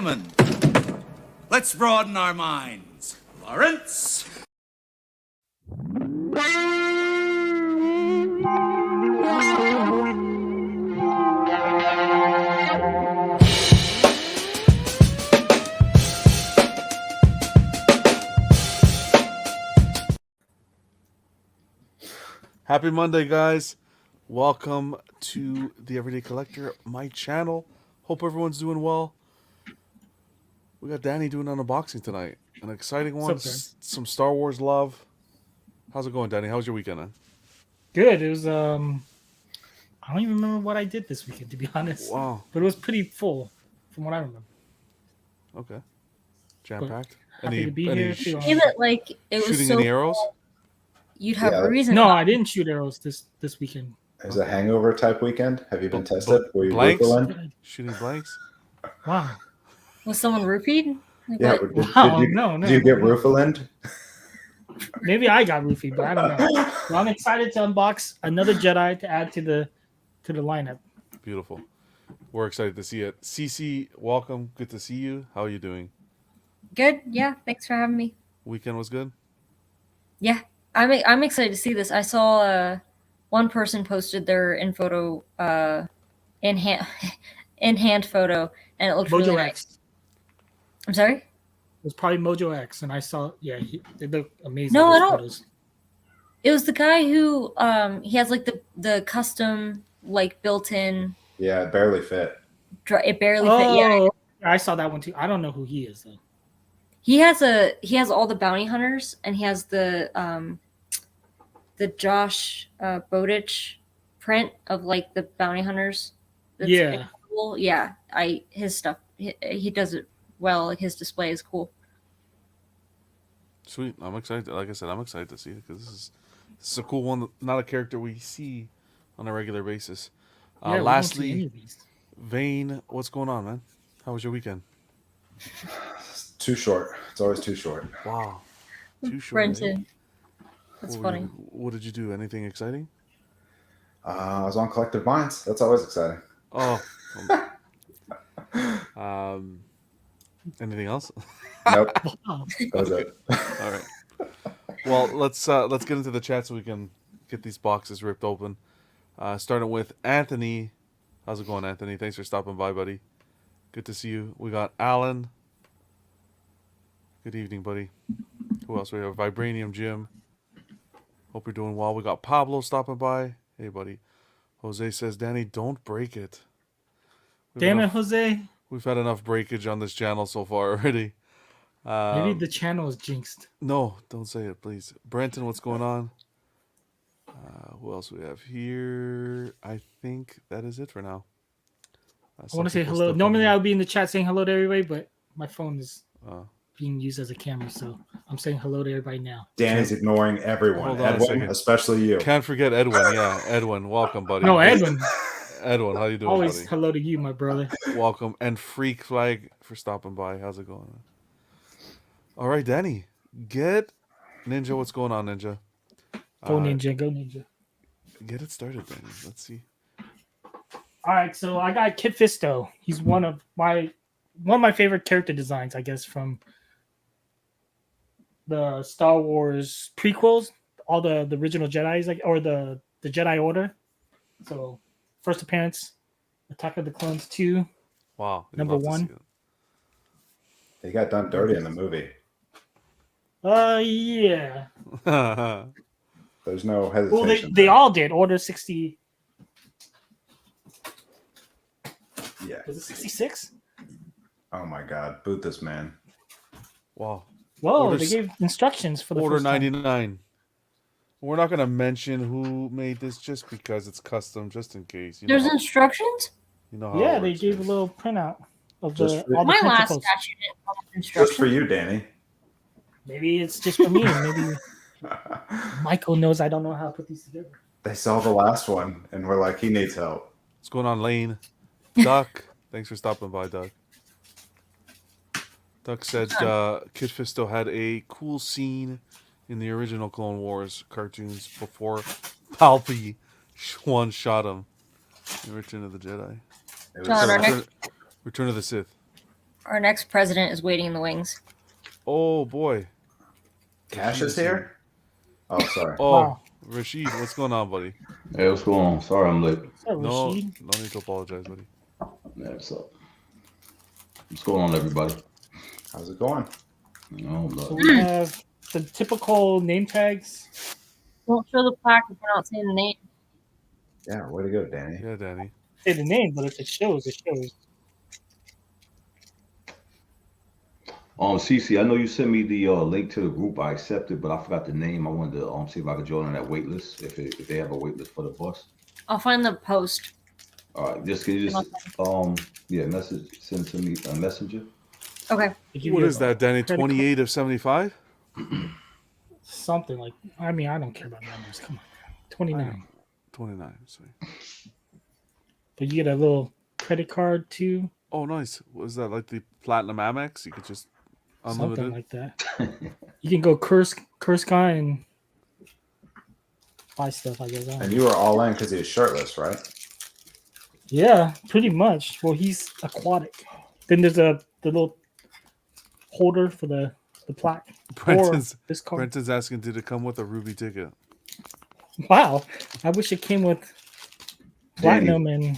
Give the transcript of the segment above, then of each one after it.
gentlemen, let's broaden our minds. Lawrence? Happy Monday, guys. Welcome to the Everyday Collector, my channel. Hope everyone's doing well. We got Danny doing an unboxing tonight. An exciting one. Some Star Wars love. How's it going, Danny? How was your weekend, man? Good. It was I don't even remember what I did this weekend, to be honest. Wow. But it was pretty full from what I remember. Okay. Jam-packed. Happy to be here. Even like it was shooting so any arrows? cool, you'd have a reason. No, I didn't shoot arrows this weekend. It was a hangover type weekend. Have you been tested? Were you Blanks? Rooferland? Shooting blanks? Wow. Was someone roofied? Like, Yeah. Did you get Rooferland? Maybe I got roofied, but I don't know. Well, I'm excited to unbox another Jedi to add to the lineup. Beautiful. We're excited to see it. Cece, welcome. Good to see you. How are you doing? Good. Yeah. Thanks for having me. Weekend was good? Yeah. I'm excited to see this. I saw one person posted their in hand photo, and it looked really nice. I'm sorry? It was probably Mojo X, and I saw, they look amazing. No, I don't. Photos. It was the guy who he has like the custom like built-in. Yeah, it barely fit. It barely fit. Yeah, I saw that one too. I don't know who he is though. He has all the bounty hunters, and he has the Josh Bowditch print of like the bounty hunters. That's cool. Yeah. His stuff. He does it well. Like his display is cool. Sweet. I'm excited. Like I said, I'm excited to see it because this is a cool one. Not a character we see on a regular basis. Lastly, Vane, what's going on, man? How was your weekend? Too short. It's always too short. Wow. Too short. Brenton. That's funny. What did you do? Anything exciting? I was on Collective Minds. That's always exciting. Oh. Anything else? Nope. That was it. All right. Well, let's get into the chat so we can get these boxes ripped open. Starting with Anthony. How's it going, Anthony? Thanks for stopping by, buddy. Good to see you. We got Alan. Good evening, buddy. Who else? We have Vibranium Jim. Hope you're doing well. We got Pablo stopping by. Hey, buddy. Jose says, Danny, don't break it. Damn it, Jose. We've had enough breakage on this channel so far already. Maybe the channel is jinxed. No, don't say it, please. Brenton, what's going on? Who else we have here? I think that is it for now. I want to say hello. Normally I would be in the chat saying hello to everybody, but my phone is being used as a camera, so I'm saying hello to everybody now. Danny's ignoring everyone. Edwin, especially you. Can't forget Edwin. Yeah, Edwin, welcome, buddy. No, Edwin. Edwin, how you doing, Always buddy? Hello to you, my brother. Welcome. And Freak Flag for stopping by. How's it going? All right, Danny. Get Ninja. What's going on, Ninja? Go Ninja. Go Ninja. Get it started, Danny. Let's see. All right, so I got Kit Fisto. He's one of my favorite character designs, I guess, from the Star Wars prequels, all the original Jedi's, like, or the Jedi Order. So, first appearance, Attack of the Clones 2. Wow. Number 1. He got done dirty in the movie. Yeah. There's no hesitation. Well, they all did. Order 60. Yeah. Was it 66? Oh my God! Boot this man. Wow. Whoa! They gave instructions for the Order first 99. time. We're not gonna mention who made this just because it's custom, just in case. There's instructions. You know how yeah, they gave a little printout of all my the last principles. statue didn't come with instructions. Just for you, Danny. Maybe it's just for me. Maybe Michael knows I don't know how to put these together. They saw the last one and we're like, he needs help. What's going on, Lane? Duck, thanks for stopping by, Duck. Duck said Kit Fisto had a cool scene in the original Clone Wars cartoons before Palpy one shot him in Return of the Jedi. John, Return of the Sith. Our next president is waiting in the wings. Oh boy. Cash is here? Oh, sorry. Oh, Wow. Rashid, what's going on, buddy? Hey, what's going on? Sorry I'm late. What's up, No, Rashid? no need to apologize, buddy. Yeah, what's up? What's going on, everybody? How's it going? Oh, So no. we have the typical name tags. Don't show the plaque if you're not saying the name. Yeah, way to go, Danny. Yeah, Danny. Say the name, but if it shows, it shows. Cece, I know you sent me the link to the group. I accepted, but I forgot the name. I wanted to see if I could join on that wait list if they have a wait list for the bus. I'll find the post. All right, can you just send to me a messenger. Okay. They give What you is that, Danny? credit card. 28 of 75? Something like. I mean, I don't care about numbers. Come on, 29. 29. Sorry. But you get a little credit card too. Oh, nice. Was that like the Platinum Amex? You could just unlimited? Something like that. You can go Kursk and buy stuff, I guess. I don't And know. you were all in because he was shirtless, right? Yeah, pretty much. Well, he's aquatic. Then there's the little holder for the plaque. Brenton's, Or this card. Brenton's asking, did it come with a ruby ticket? Wow, I wish it came with platinum and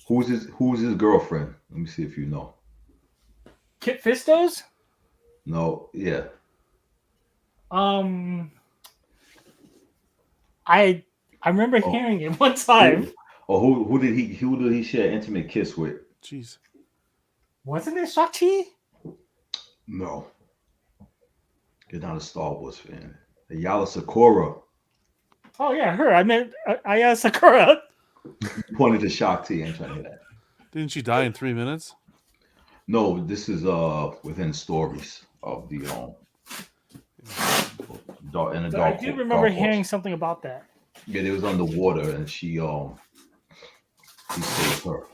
Who's his girlfriend? Let me see if you know. Kit Fisto's. No, yeah. I remember hearing it one time. Who did he share an intimate kiss with? Jeez. Wasn't it Shang-Chi? No. You're not a Star Wars fan. Yala Sakura Oh yeah, her. I meant Aya Sakura. pointed to Shakti. I ain't trying to hear that. Didn't she die in 3 minutes? No, this is within stories of the dark in the So dark. I do remember dark hearing horse. something about that. Yeah, they was underwater and he saved her.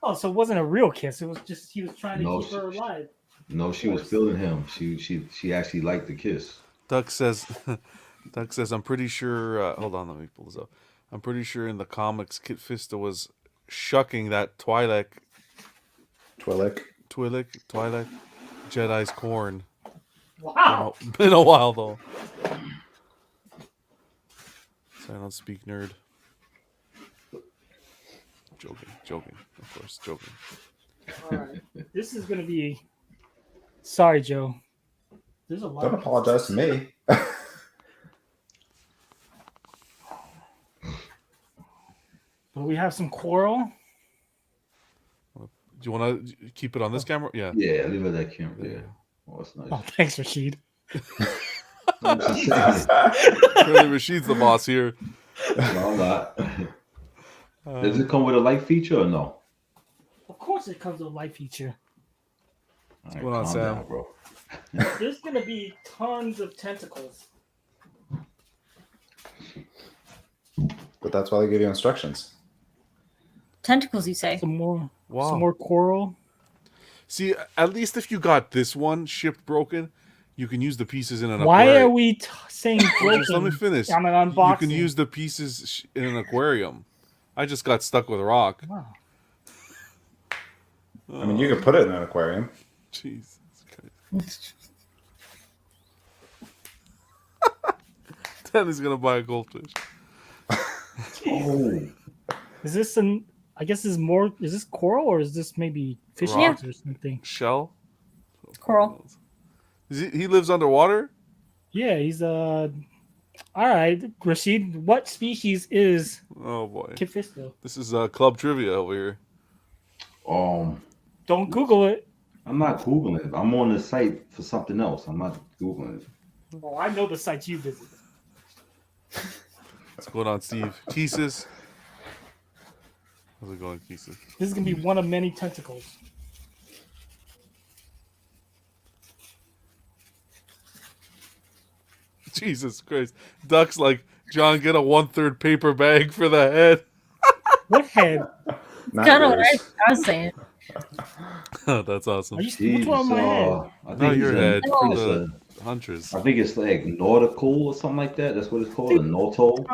Oh, so it wasn't a real kiss. It was just he was trying to No, keep her alive. No, she was feeling him. She actually liked the kiss. Duck says, I'm pretty sure. Hold on, let me pull this up. I'm pretty sure in the comics, Kit Fisto was shucking that Twi'lek Jedi's corn. Wow. Been a while though. So I don't speak nerd. Joking, of course, joking. All right. This is gonna be. Sorry, Joe. There's a lot. Don't apologize to me. But we have some coral. Do you want to keep it on this camera? Yeah. Yeah, leave it at that camera. Yeah. Yeah. Oh, that's Oh, nice. thanks, Rashid. I'm just saying. Clearly, Rashid's the boss here. No, I'm not. Does it come with a light feature or no? Of course, it comes with a light feature. All right, going on, calm Sam? down, bro. There's gonna be tons of tentacles. But that's why they give you instructions. Tentacles, you say? Some more. Wow. Some more coral. See, at least if you got this one shipped broken, you can use the pieces in an Why aquarium. are we saying broken? Just let me finish. I'm an You unboxing. can use the pieces in an aquarium. I just got stuck with a rock. Wow. I mean, you could put it in an aquarium. Jesus Christ. Danny's gonna buy a goldfish. Oh, Is this an? I guess this is more. Is this coral or is this maybe fish Rock. eggs or something? Shell? Coral. He lives underwater? Yeah, he's All right, Rashid. What species is Oh boy. Kit Fisto? This is club trivia over here. Don't Google it. I'm not Googling it. I'm on the site for something else. I'm not Googling it. Oh, I know the sites you visit. What's going on, Steve? Keesis? How's it going, Keesis? This is gonna be one of many tentacles. Jesus Christ. Duck's like, John, get a 1/3 paper bag for the head. What head? Not Kind of what yours. I was saying. That's awesome. Are you? Which one of my head? I think No, it's your in- head for it's the hunters. I think it's like nautical or something like that. That's what it's called. A nauto,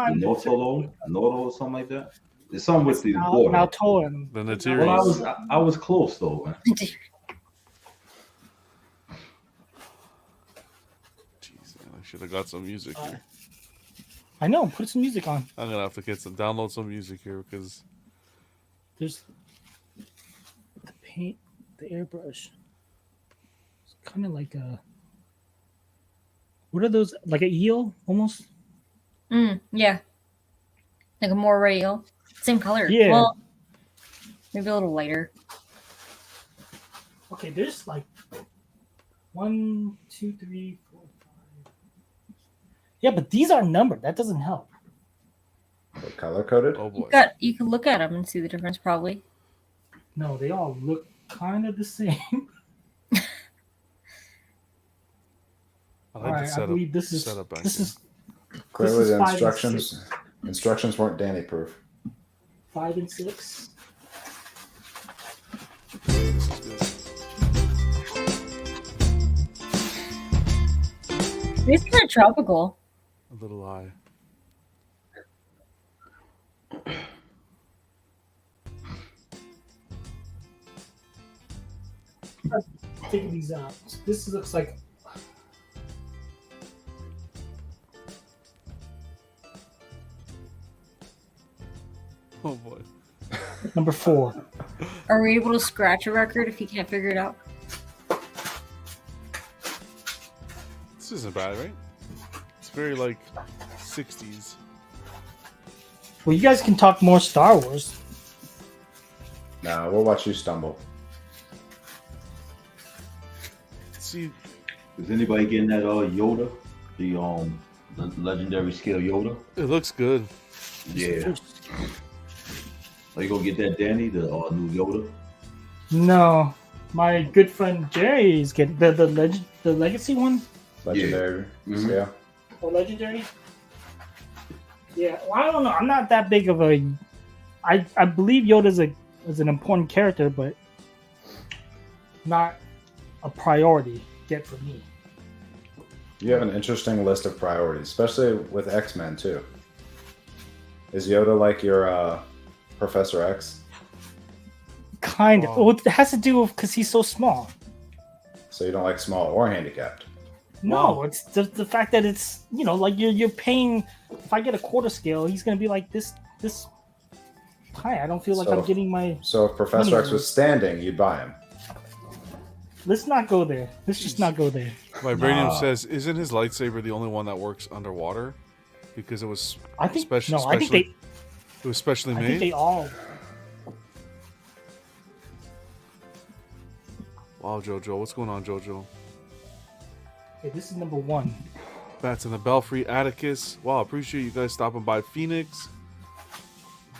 or something like that. It's something with the water. Maltoan. The Well, Natiri's. I was close though, man. Should have got some music here. I know. Put some music on. I'm gonna have to download some music here because There's the paint, the airbrush. It's kind of like a. What are those? Like an eel, almost. Yeah. Like a more real. Same color. Yeah. Well, maybe a little lighter. Okay, there's like 1, 2, 3, 4, 5. Yeah, but these are numbered. That doesn't help. What, color coded? oh boy. You can look at them and see the difference, probably. No, they all look kind of the same. I All like right, the setup. I believe this is setup back this here. is Clearly, is the 5 and 6. instructions weren't Danny proof. 5 and 6. This is good. It's kind of tropical. A little high. Taking these out. This looks like Oh boy. number 4. Are we able to scratch a record if you can't figure it out? This isn't bad, right? It's very like 60s. Well, you guys can talk more Star Wars. Nah, we'll watch you stumble. See, Is anybody getting that Yoda? The legendary scale Yoda? it looks good. Yeah. Are you gonna get that, Danny? The new Yoda? No, my good friend Jerry is getting the legacy one Legendary. Mhm. Yeah. or legendary. Yeah, well, I don't know. I'm not that big of a. I believe Yoda's is an important character, but not a priority yet for me. You have an interesting list of priorities, especially with X-Men too. Is Yoda like your Professor X? Kind of. Oh. Well, it has to do with because he's so small. So you don't like small or handicapped? No, Wow. it's the fact that it's like you're paying. If I get a quarter scale, he's gonna be like this high. I don't feel like So- I'm getting my. So if Professor X was standing, you'd buy him. Let's not go there. Let's just not go there. Vibranium Nah. says, "Isn't his lightsaber the only one that works underwater? Because it was I think Special- no. I think they. it was specially I made." think they all. Wow, Jojo, what's going on, Jojo? Okay, this is number 1. Bats in the Belfry, Atticus. Wow, appreciate you guys stopping by. Phoenix,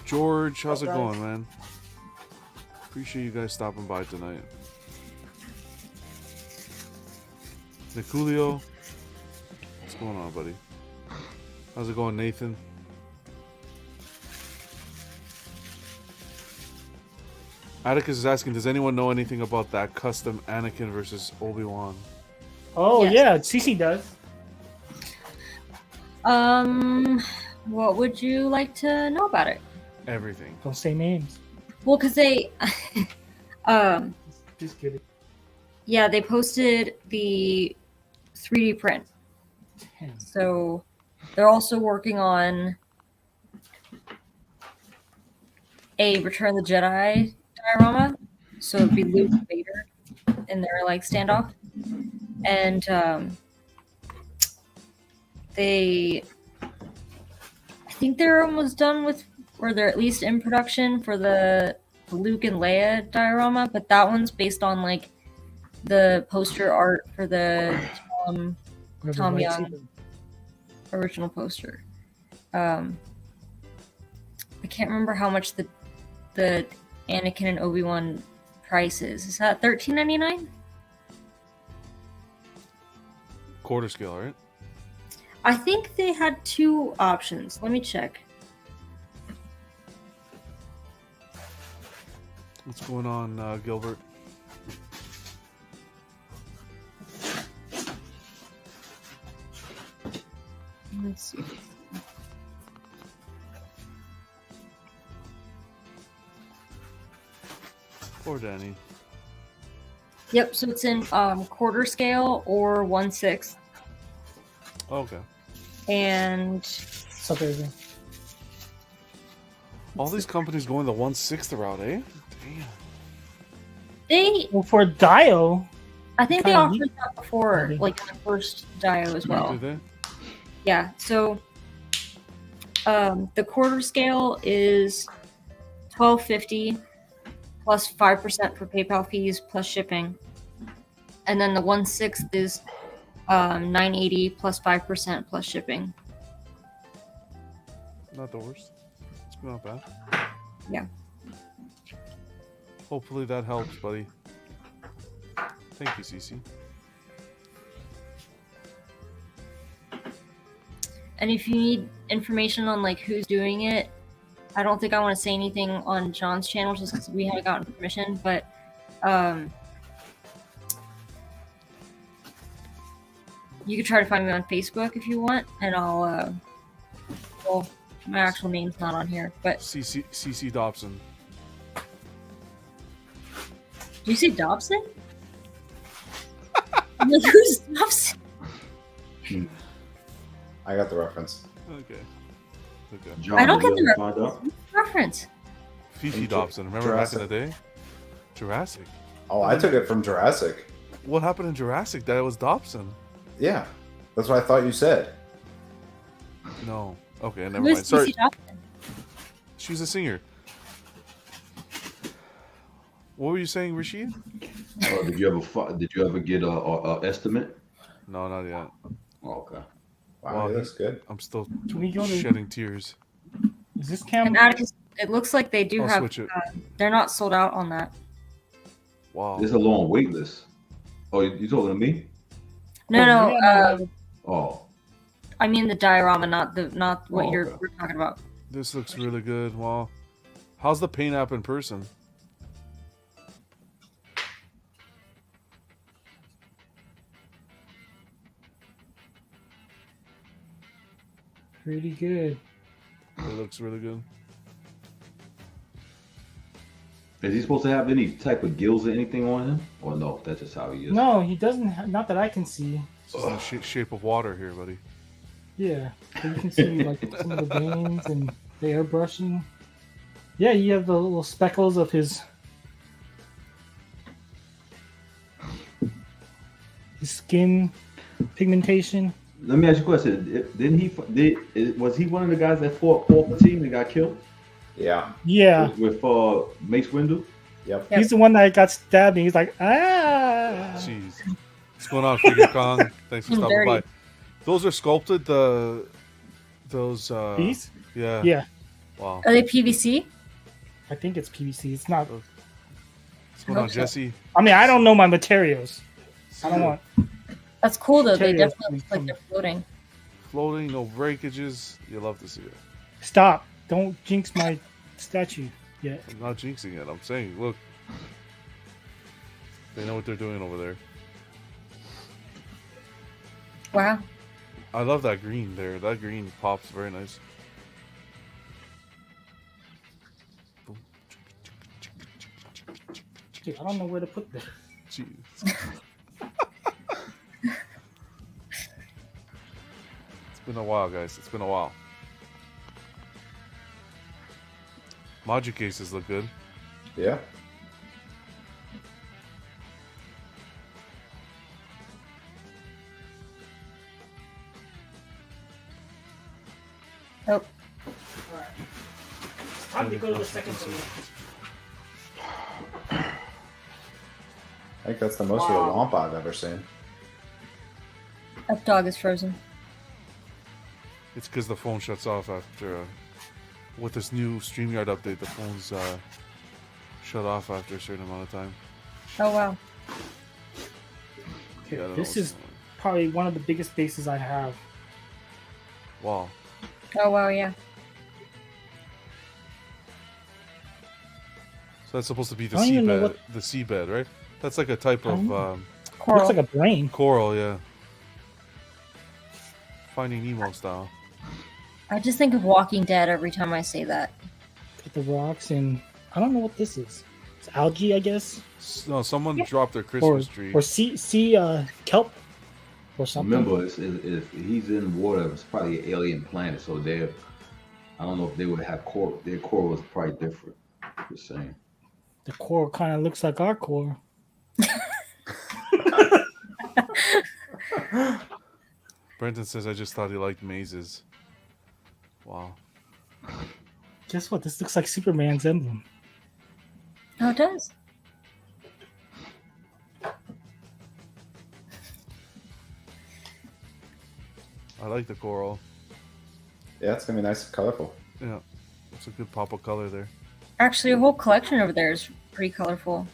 George, how's it Okay. going, man? Appreciate you guys stopping by tonight. Niculio, what's going on, buddy? How's it going, Nathan? Atticus is asking, does anyone know anything about that custom Anakin versus Obi-Wan? Oh Yes. yeah, Cece does. What would you like to know about it? Everything. Don't say names. Well, because they, Just kidding. yeah, they posted the 3D print. Damn. So they're also working on a Return of the Jedi diorama. So it'd be Luke and Vader in their like standoff. And I think they're almost done with, or they're at least in production for the Luke and Leia diorama, but that one's based on like the poster art for the Whatever Tom lightsaber. Young original poster. I can't remember how much the Anakin and Obi-Wan price is. Is that $13.99? Quarter scale, right? I think they had 2 options. Let me check. What's going on, Gilbert? Let's see. Poor Danny. Yep, so it's in quarter scale or 1/6. Okay. And So crazy. All these companies going the 1/6 route, eh? Damn. they, Well, for Dio, I think they Kinda offered neat. that before, Maybe. like in the first Dio as well. Did they? Yeah. So, the quarter scale is $12.50 plus 5% for PayPal fees plus shipping, and then the 1/6 is $9.80 plus 5% plus shipping. Not the worst. It's not bad. Yeah. Hopefully that helps, buddy. Thank you, Cece. And if you need information on like who's doing it, I don't think I want to say anything on John's channel just because we haven't gotten permission. But you could try to find me on Facebook if you want, and I'll. Well, my actual name's not on here, but CC Dobson. did you say Dobson? I'm like, who's Dobson? I got the reference. Okay. Okay. John, I don't did get you the ever find out? Reference. Fifi Dobson. Remember back in the day? Jurassic. Oh, I took it from Jurassic. What happened in Jurassic? That it was Dobson. Yeah, that's what I thought you said. No. Okay, never Who is mind. Sorry. CC Dobson? She was a singer. What were you saying, Rashid? Did you ever get a estimate? No, not yet. Okay. Wow, Wow, he looks good. I'm still Can we go to? shedding tears. Is this And camera? Atticus, it looks like they do I'll have. switch it. They're not sold out on that. Wow. There's a long wait list. Oh, you talking to me? No. Oh, I mean the diorama, not what Oh, you're okay. we're talking about. This looks really good. Wow. How's the paint app in person? Pretty good. It looks really good. is he supposed to have any type of gills or anything on him? Or no? That's just how he is. No, he doesn't. Not that I can see. It's just in the shape of water here, buddy. Yeah, but you can see like some of the veins and the airbrushing. Yeah, you have the little speckles of his skin pigmentation. Let me ask you a question. Was he one of the guys that fought Paul Patine that got killed Yeah. Yeah, with Mace Windu? Yep. he's the one that got stabbed. And he's like, ah. Jeez. What's going on, Figure Kong? Thanks for stopping Dirty. by. Those are sculpted. Those. These? Yeah. Yeah, Wow. Are they PVC? I think it's PVC. It's not. What's going on, hope so. Jesse? I mean, I don't know my materials. I don't want. That's cool though. They Materials definitely look like from- they're floating. Floating, no breakages. You love to see it. Stop! Don't jinx my statue yet. I'm not jinxing it. I'm saying, look. They know what they're doing over there. Wow. I love that green there. That green pops very nice. Dude, I don't know where to put this. Jeez. It's been a while, guys. It's been a while. Module cases look good. Yeah. Oh, Time to go to the second floor. I think that's the most of a Wampa I've ever seen. that dog is frozen. It's because the phone shuts off after. With this new StreamYard update, the phones shut off after a certain amount of time. Oh wow. Okay, Yeah, I don't know this what's is going probably one of the biggest bases I have. on. Wow. Oh wow. Yeah. So that's supposed to be the I don't even know seabed. what- The seabed, right? That's like a type of Coral. Looks like a brain. coral, yeah. Finding Nemo style. I just think of Walking Dead every time I say that. With the rocks and I don't know what this is. It's algae, I guess, No, someone Yeah. dropped their or Christmas tree. sea kelp. or something. Remember, if he's in water, it's probably an alien planet. So they're, I don't know if they would have core. Their core was probably different. Just saying. The core kind of looks like our core. Brenton says, I just thought he liked mazes. Wow. Guess what? This looks like Superman's emblem. Oh, it does. I like the coral. Yeah, it's gonna be nice and colorful. Yeah. It's a good pop of color there. Actually, a whole collection over there is pretty colorful.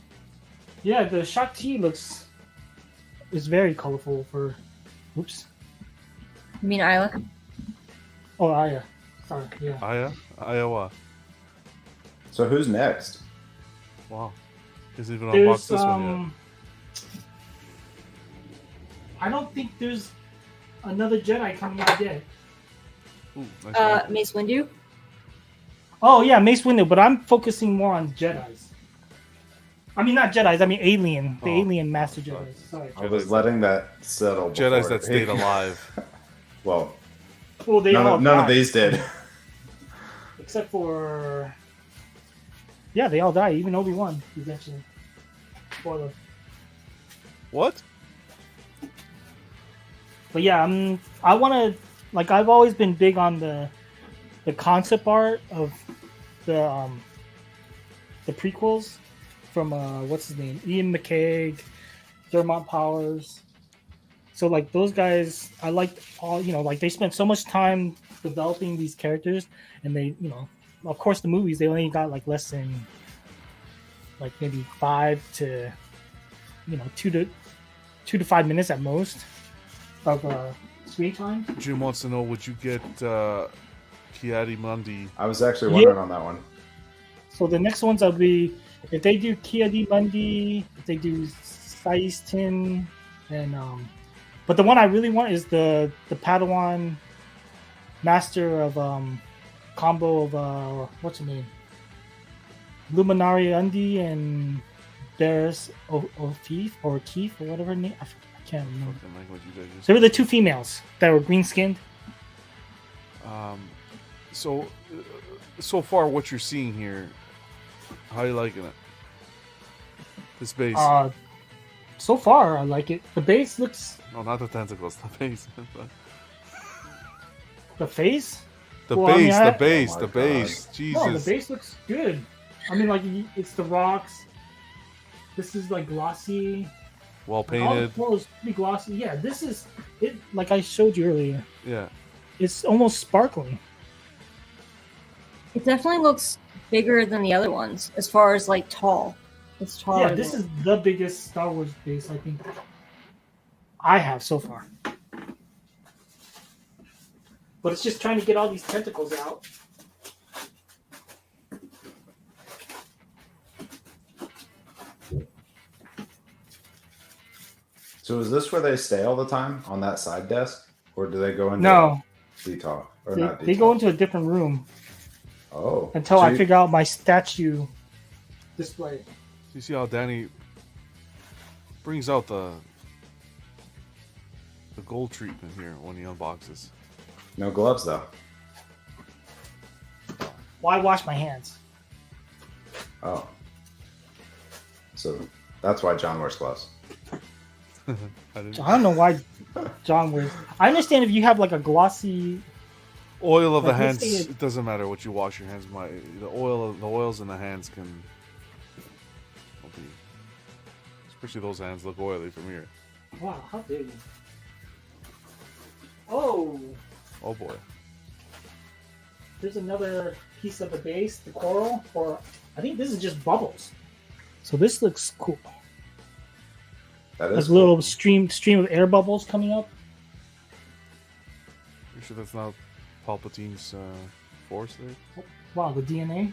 Yeah, the Shakti is very colorful for. Oops. You mean Isla? Oh, Aya. Sorry. Yeah. Aya? Iowa. So who's next? Wow. Isn't even There's unboxed this one I don't think there's another Jedi coming out yet. yet. Ooh, nice one. Mace Windu? Oh yeah, Mace Windu, but I'm focusing more on Jedi's. I mean, not Jedi's. I mean, Alien. The Oh. Alien Master Jedi. Sorry. I was letting that settle. Jedis before that it- stayed alive. Well, Well, they all none of died, these did. except for. Yeah, they all died. Even Obi-Wan eventually. Spoiler. What? But yeah, I want to. Like, I've always been big on the concept art of the prequels from what's his name, Ian McKay, Dermot Powers. So like those guys, I liked all, like they spent so much time developing these characters, and they, of course the movies they only got like less than like maybe 5 to 2 to 5 minutes at most of screen time. Jim wants to know, would you get Kiadi Mundi? I was actually wondering on that one. So the next ones will be if they do Kia D Mundi, if they do Sais Tin, and but the one I really want is the Padawan Master of combo of what's her name? Luminari Undi and Barris O'Keefe or Keefe or whatever her name. I can't remember. Fucking like what you guys just They were the two females that were green skinned. So far, what you're seeing here, how you liking it? This base. So far I like it. The base looks No, not the tentacles, the base. the face. The Well, I mean, base, I- the base, Oh the my base. God. Jesus. No, the base looks good. I mean, like it's the rocks. This is like glossy. Well All the painted. floors pretty glossy. Yeah, this is it. Like I showed you earlier, Yeah. it's almost sparkling. It definitely looks bigger than the other ones as far as like tall. It's taller. Yeah, this is the biggest Star Wars base I think I have so far. But it's just trying to get all these tentacles out. So is this where they stay all the time on that side desk, or do they go into No, detox or they, not? they go detox? into a different room Oh, until so I you- figure out my statue display. You see how Danny brings out the gold treatment here when he unboxes. no gloves though. Why wash my hands? Oh, so that's why John wears gloves. I didn't. I don't know why John wears. I understand if you have like a glossy. Oil of the Like, let's hands. say it- It doesn't matter what you wash your hands. The oils in the hands can. Be, especially those hands look oily from here. Wow, how big? Oh, Oh boy. there's another piece of the base, the coral, or I think this is just bubbles. So this looks cool. That There's is a little cool. stream of air bubbles coming up. You sure that's not Palpatine's force there? Wow, the DNA.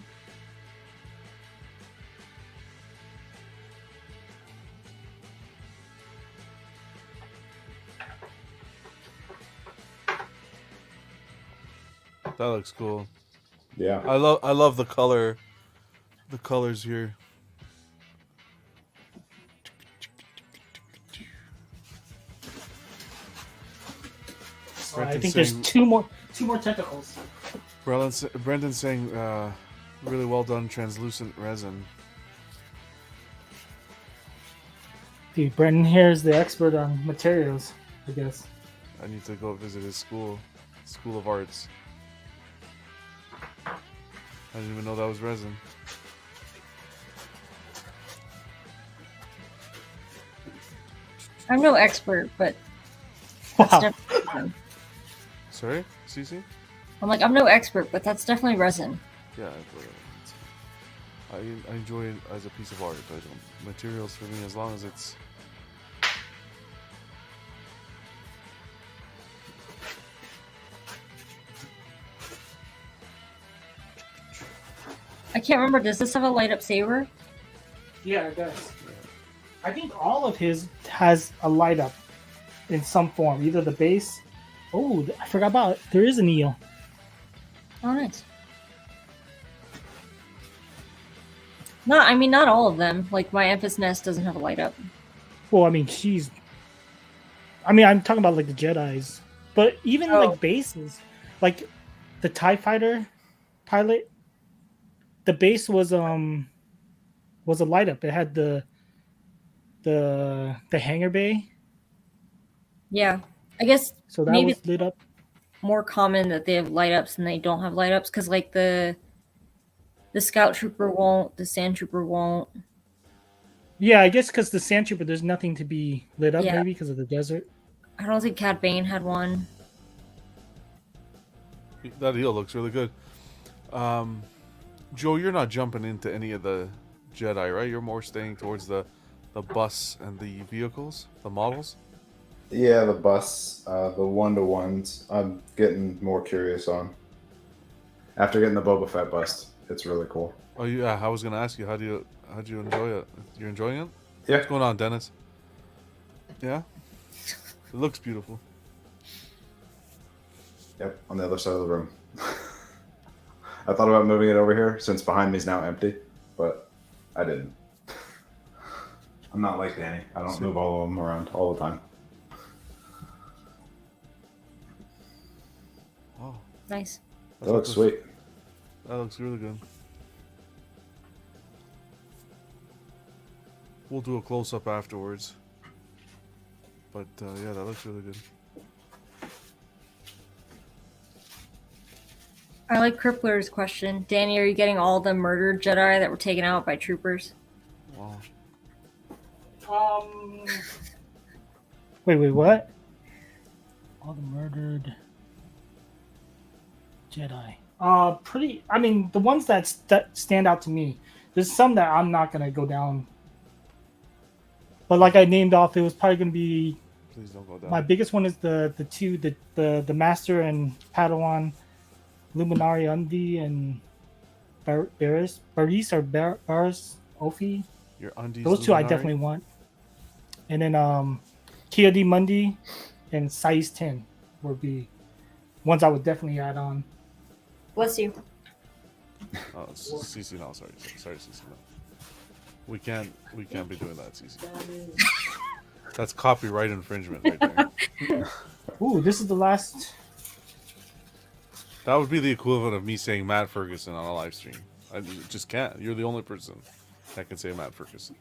That looks cool. Yeah. I love the color. The colors here. I think there's two more tentacles. Brendan's saying, really well done translucent resin. Dude, Brendan here is the expert on materials, I guess. I need to go visit his school of arts. I didn't even know that was resin. I'm no expert, but that's Wow. definitely resin. Sorry, Cece? I'm like, I'm no expert, but that's definitely resin. Yeah, I enjoy it as a piece of art. I don't materials for me as long as it's. I can't remember. Does this have a light up saber? Yeah, it does. I think all of his has a light up in some form. Either the base. Oh, I forgot about it. There is an eel. Oh, nice. No, I mean not all of them. Like my Empress Nest doesn't have a light up. Well, I mean, I'm talking about like the Jedis, but even like bases, like the TIE Fighter pilot, the base was a light up. It had the hangar bay, Yeah, I guess so that maybe was lit up. more common that they have light ups than they don't have light ups because like the Scout Trooper won't, the Sand Trooper won't. Yeah, I guess because the Sand Trooper, there's nothing to be lit up, Yeah. maybe because of the desert. I don't think Cad Bane had one. That eel looks really good. Joe, you're not jumping into any of the Jedi, right? You're more staying towards the bus and the vehicles, the models. Yeah, the bus, the 1-to-1s. I'm getting more curious on. After getting the Boba Fett bust, it's really cool. Oh yeah, I was gonna ask you, how'd you enjoy it? You're enjoying it? Yeah. What's going on, Dennis? Yeah, it looks beautiful. Yep, on the other side of the room. I thought about moving it over here since behind me is now empty, but I didn't. I'm not like Danny. I don't move all of them around all the time. Oh, Nice. That looks sweet. That looks really good. We'll do a close up afterwards. But yeah, that looks really good. I like Crippler's question. Danny, are you getting all the murdered Jedi that were taken out by troopers? Wow. Wait, what? All the murdered Jedi. Pretty. I mean, the ones that stand out to me. There's some that I'm not gonna go down. But like I named off, it was probably gonna be. Please don't go down. My biggest one is the Master and Padawan, Luminari Undi and Baris Ophi. Your undies. Those two I Luminari? definitely want. And then Kia D Mundi and Size 10 would be ones I would definitely add on. Bless you. Oh, it's CC. No, sorry, CC. No. We can't be doing that, CC. That's copyright infringement right there. Ooh, this is the last. That would be the equivalent of me saying Matt Ferguson on a live stream. I just can't. You're the only person that can say Matt Ferguson.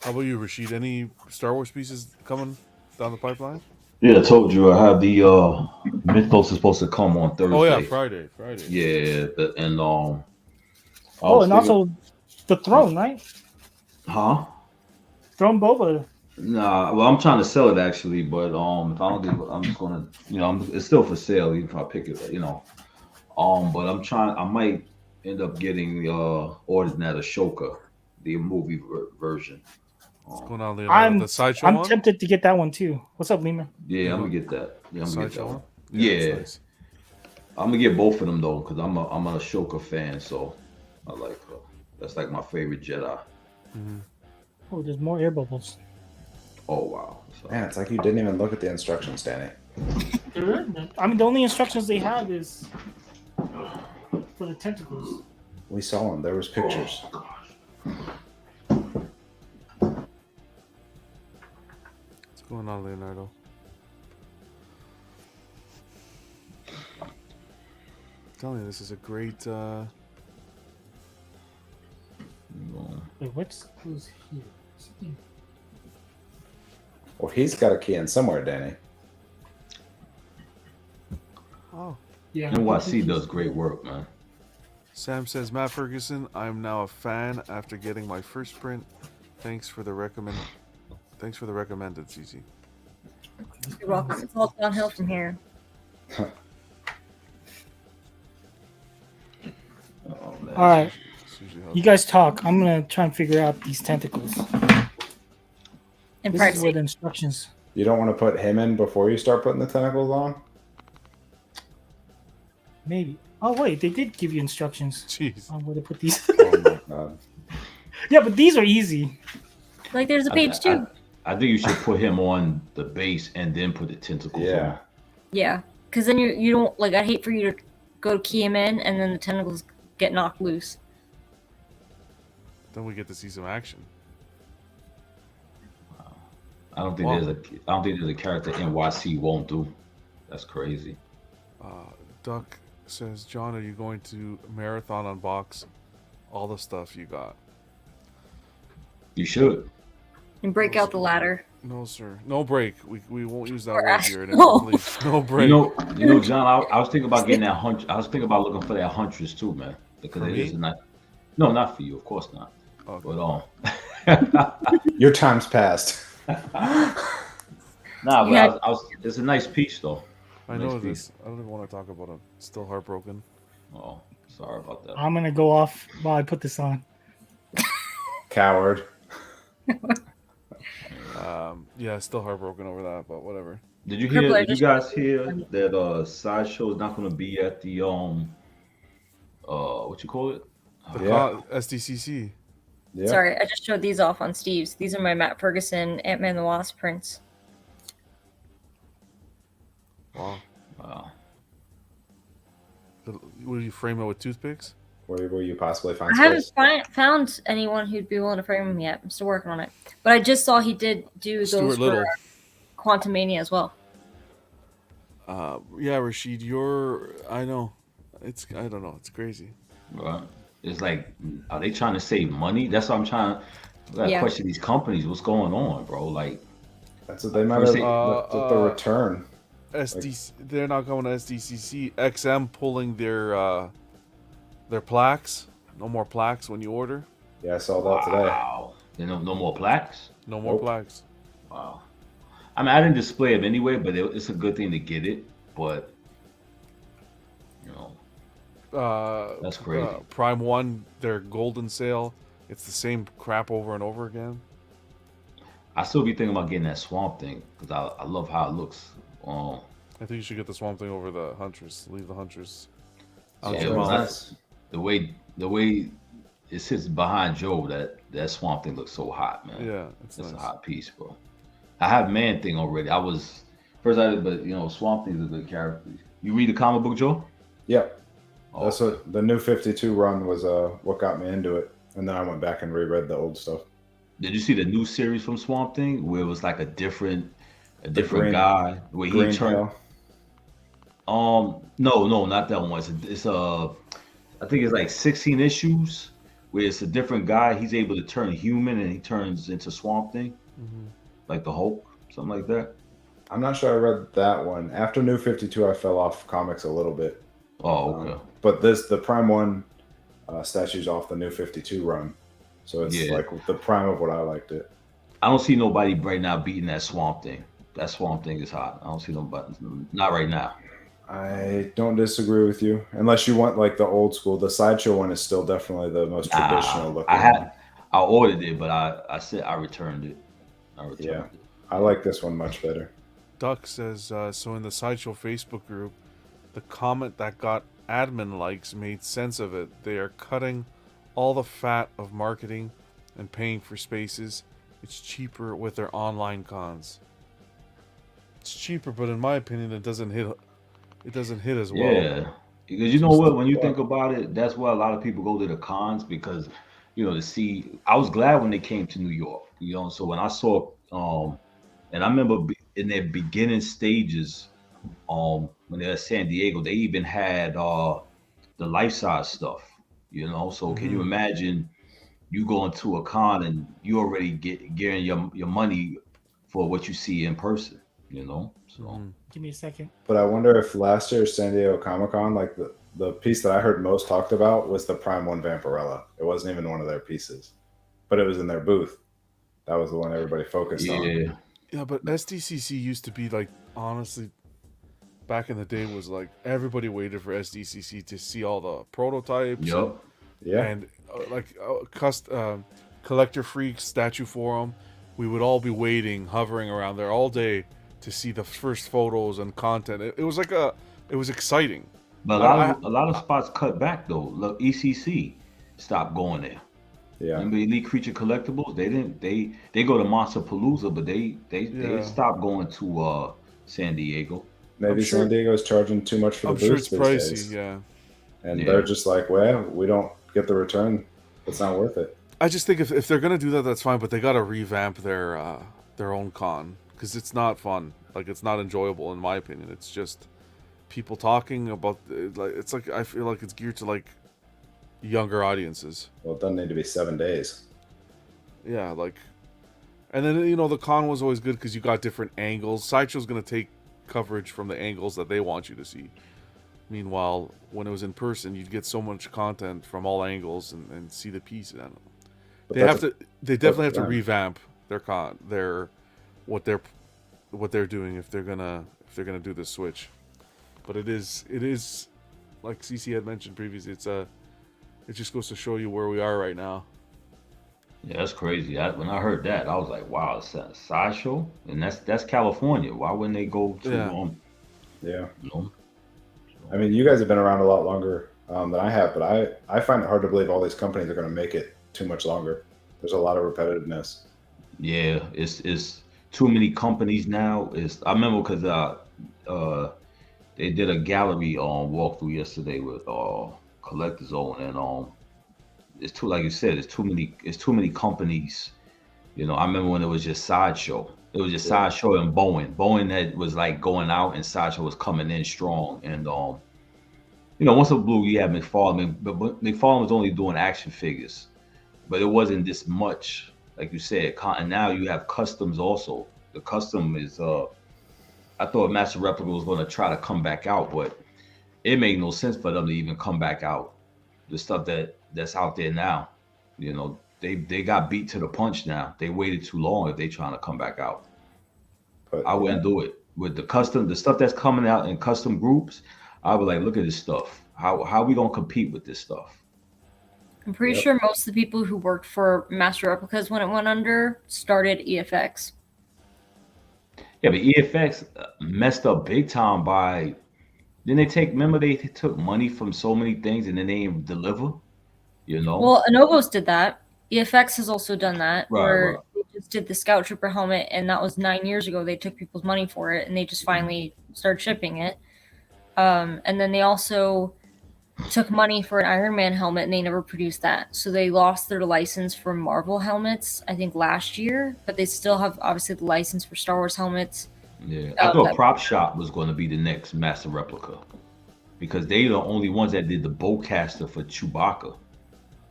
How about you, Rashid? Any Star Wars pieces coming down the pipeline? Yeah, I told you I have the Mythos is supposed to come on Thursday. Oh yeah, Friday. Yeah, and Oh, and also the throne, right? Huh? Throne Boba. Nah, well, I'm trying to sell it actually, but if I don't get, I'm just gonna, it's still for sale even if I pick it, but I might end up getting ordering that Ashoka, the movie version. What's going on, Leonardo? The sideshow I'm one? tempted to get that one too. What's up, Lima? Yeah, I'm gonna get that. Yeah, I'm gonna get that Sideshow one. one? Yeah, that's nice. I'm gonna get both of them though, because I'm an Ashoka fan, so I like her. That's like my favorite Jedi. Mm-hmm. Oh, there's more air bubbles. Oh wow. So, Man, it's like you didn't even look at the instructions, Danny. I mean, the only instructions they have is for the tentacles. We saw them. There was pictures. What's going on, Leonardo? I'm telling you, this is a great. Wait, who's here? Something- Well, he's got a key in somewhere, Danny. Oh, Yeah. NYC does great work, man. Sam says, Matt Ferguson, I'm now a fan after getting my first print. Thanks for the recommended, CC. You're welcome. It's all downhill from here. Oh, man. All right, It's usually how- you guys talk. I'm gonna try and figure out these tentacles. And This is pricing. where the instructions. You don't want to put him in before you start putting the tentacles on? Maybe. Oh wait, they did give you instructions Jeez. on where to put these. Oh my god. Yeah, but these are easy. Like there's a page too. I think you should put him on the base and then put the tentacles Yeah. on. Yeah, because then you don't like. I hate for you to go key him in and then the tentacles get knocked loose. Then we get to see some action. I don't think there's a character NYC won't do. That's crazy. Duck says, John, are you going to marathon unbox all the stuff you got? You should. And break out the ladder. No, sir. No break. We won't use that Or word here. no. Please. No break. You know, John. I was thinking about getting that hunch. I was thinking about looking for that huntress too, man. Because For it me? is not. No, not for you. Of course not. Okay. But Your time's passed. nah. But Yeah. It's a nice piece though. I Nice know piece. this. I don't even want to talk about it. Still heartbroken. Oh, sorry about that. I'm gonna go off while I put this on. Coward. Yeah, still heartbroken over that, but whatever. Did you Cripple, hear? I Did you just- guys hear that Sideshow is not going to be at the what you call it? The Yeah. SDCC. Yeah. Sorry, I just showed these off on Steve's. These are my Matt Ferguson Ant-Man the Wasp prints. Wow. Wow. Will you frame it with toothpicks? Where will you possibly find I haven't space? found anyone who'd be willing to frame them yet. I'm still working on it. But I just saw he did do those Stuart Little. for Quantum Mania as well. Yeah, Rashid, I know. I don't know. It's crazy. Right. It's like, are they trying to save money? That's what I'm trying to Yeah. question these companies. What's going on, bro? Like, That's what they might First have thing- looked at the return. SDC, they're not going to SDCC. XM pulling their plaques. No more plaques when you order. Yeah, I saw that today. wow. There no more plaques. No more Nope. plaques. Wow. I mean, I didn't display it anyway, but it's a good thing to get it. But you know, that's crazy. Prime 1, their golden sale. It's the same crap over and over again. I still be thinking about getting that Swamp Thing because I love how it looks. I think you should get the Swamp Thing over the Huntress. Leave the Huntress. Yeah, Out it your was mouth. nice. the way it sits behind Joe, that Swamp Thing looks so hot, man. Yeah, it's It's nice. a hot piece, bro. I have Man Thing already. I was first I did, but you know, Swamp Thing's a good character. You read the comic book, Joe? Yep. Oh, That's what the new 52 run was. What got me into it, and then I went back and reread the old stuff. Did you see the new series from Swamp Thing where it was like a different green- guy where he Green turned? Tail. No, not that one. It's I think it's like 16 issues where it's a different guy. He's able to turn human and he turns into Swamp Thing, Mhm. like the Hulk, something like that. I'm not sure I read that one. After New 52, I fell off comics a little bit. Oh, okay. But the Prime 1 statue's off the New 52 run. So it's Yeah. like the prime of what I liked it. I don't see nobody right now beating that Swamp Thing. That Swamp Thing is hot. I don't see nobody. Not right now. I don't disagree with you. Unless you want like the old school. The Sideshow one is still definitely the most traditional looking. I ordered it, but I said I returned it. Yeah. I like this one much better. Duck says, so in the Sideshow Facebook group, the comment that got admin likes made sense of it. They are cutting all the fat of marketing and paying for spaces. It's cheaper with their online cons. It's cheaper, but in my opinion, it doesn't hit as well. Yeah, because you know what? When you think about it, that's why a lot of people go to the cons because, you know, to see. I was glad when they came to New York, you know. So when I saw And I remember in their beginning stages, when they're at San Diego, they even had the life size stuff. So can you imagine you going to a con and you already getting your money for what you see in person? So Give me a second. But I wonder if last year's San Diego Comic Con, like the piece that I heard most talked about was the Prime One Vampirella. It wasn't even one of their pieces, but it was in their booth. That was the one everybody focused on. Yeah, but SDCC used to be like, honestly, back in the day was like everybody waited for SDCC to see all the prototypes. Yep. Yeah. And collector freaks, statue forum, we would all be waiting, hovering around there all day to see the first photos and content. It was like it was exciting. But a lot of spots cut back though. Look, ECC stopped going there. Yeah. Remember Elite Creature Collectibles? They didn't. They go to Monster Palooza, but they stopped going to San Diego. Maybe San Diego's charging too much for the booth. I'm sure it's these pricey, days. yeah. And they're just like, well, we don't get the return. It's not worth it. I just think if they're gonna do that, that's fine. But they gotta revamp their own con, because it's not fun. Like, it's not enjoyable in my opinion. It's just people talking about it's like, I feel like it's geared to like younger audiences. Well, it doesn't need to be 7 days. Yeah, like, and then the con was always good because you got different angles. Sideshow's gonna take coverage from the angles that they want you to see. Meanwhile, when it was in person, you'd get so much content from all angles and see the piece. They definitely have to revamp their what they're doing if they're gonna do this switch. But it is like CC had mentioned previously. It just goes to show you where we are right now. Yeah, that's crazy. When I heard that, I was like, "Wow, it's a sideshow," and that's California. Why wouldn't they go to? Yeah. I mean, you guys have been around a lot longer than I have, but I find it hard to believe all these companies are going to make it too much longer. There's a lot of repetitiveness. Yeah, it's too many companies now. I remember because they did a gallery walkthrough yesterday with Collector's Zone, and it's too, like you said, it's too many companies. I remember when it was just Sideshow. It was just Sideshow and Bowen that was like going out, and Sideshow was coming in strong. And once it blew, you had McFarlane, but McFarlane was only doing action figures, but it wasn't this much, like you said. And now you have customs also. The custom is I thought Master Replica was going to try to come back out, but it made no sense for them to even come back out. The stuff that's out there now, they got beat to the punch now. They waited too long if they trying to come back out. But I wouldn't do it with the stuff that's coming out in custom groups. I would like, look at this stuff. How are we gonna compete with this stuff? I'm pretty sure most of the people who worked for Master Replicas when it went under started EFX. Yeah, but EFX messed up big time by. Then they took money from so many things and then they didn't deliver. Well, Anobos did that. EFX has also done that, where Right. they just did the Scout Trooper helmet, and that was 9 years ago. They took people's money for it, and they just finally started shipping it. And then they also took money for an Iron Man helmet, and they never produced that. So they lost their license for Marvel helmets, I think, last year, but they still have, obviously, the license for Star Wars helmets. Yeah, I thought Prop Shop was going to be the next Master Replica because they're the only ones that did the bowcaster for Chewbacca.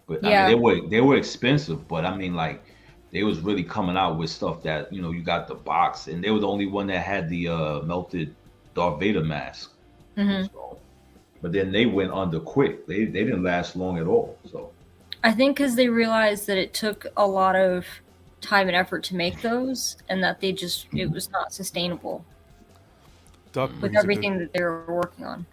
But I mean, they were expensive, but I mean, like, they was really coming out with stuff that you got the box, and they were the only one that had the melted Darth Vader mask. Mm-hmm. So, but then they went under quick. They didn't last long at all. So I think because they realized that it took a lot of time and effort to make those, and that it was not sustainable with everything that they were working on.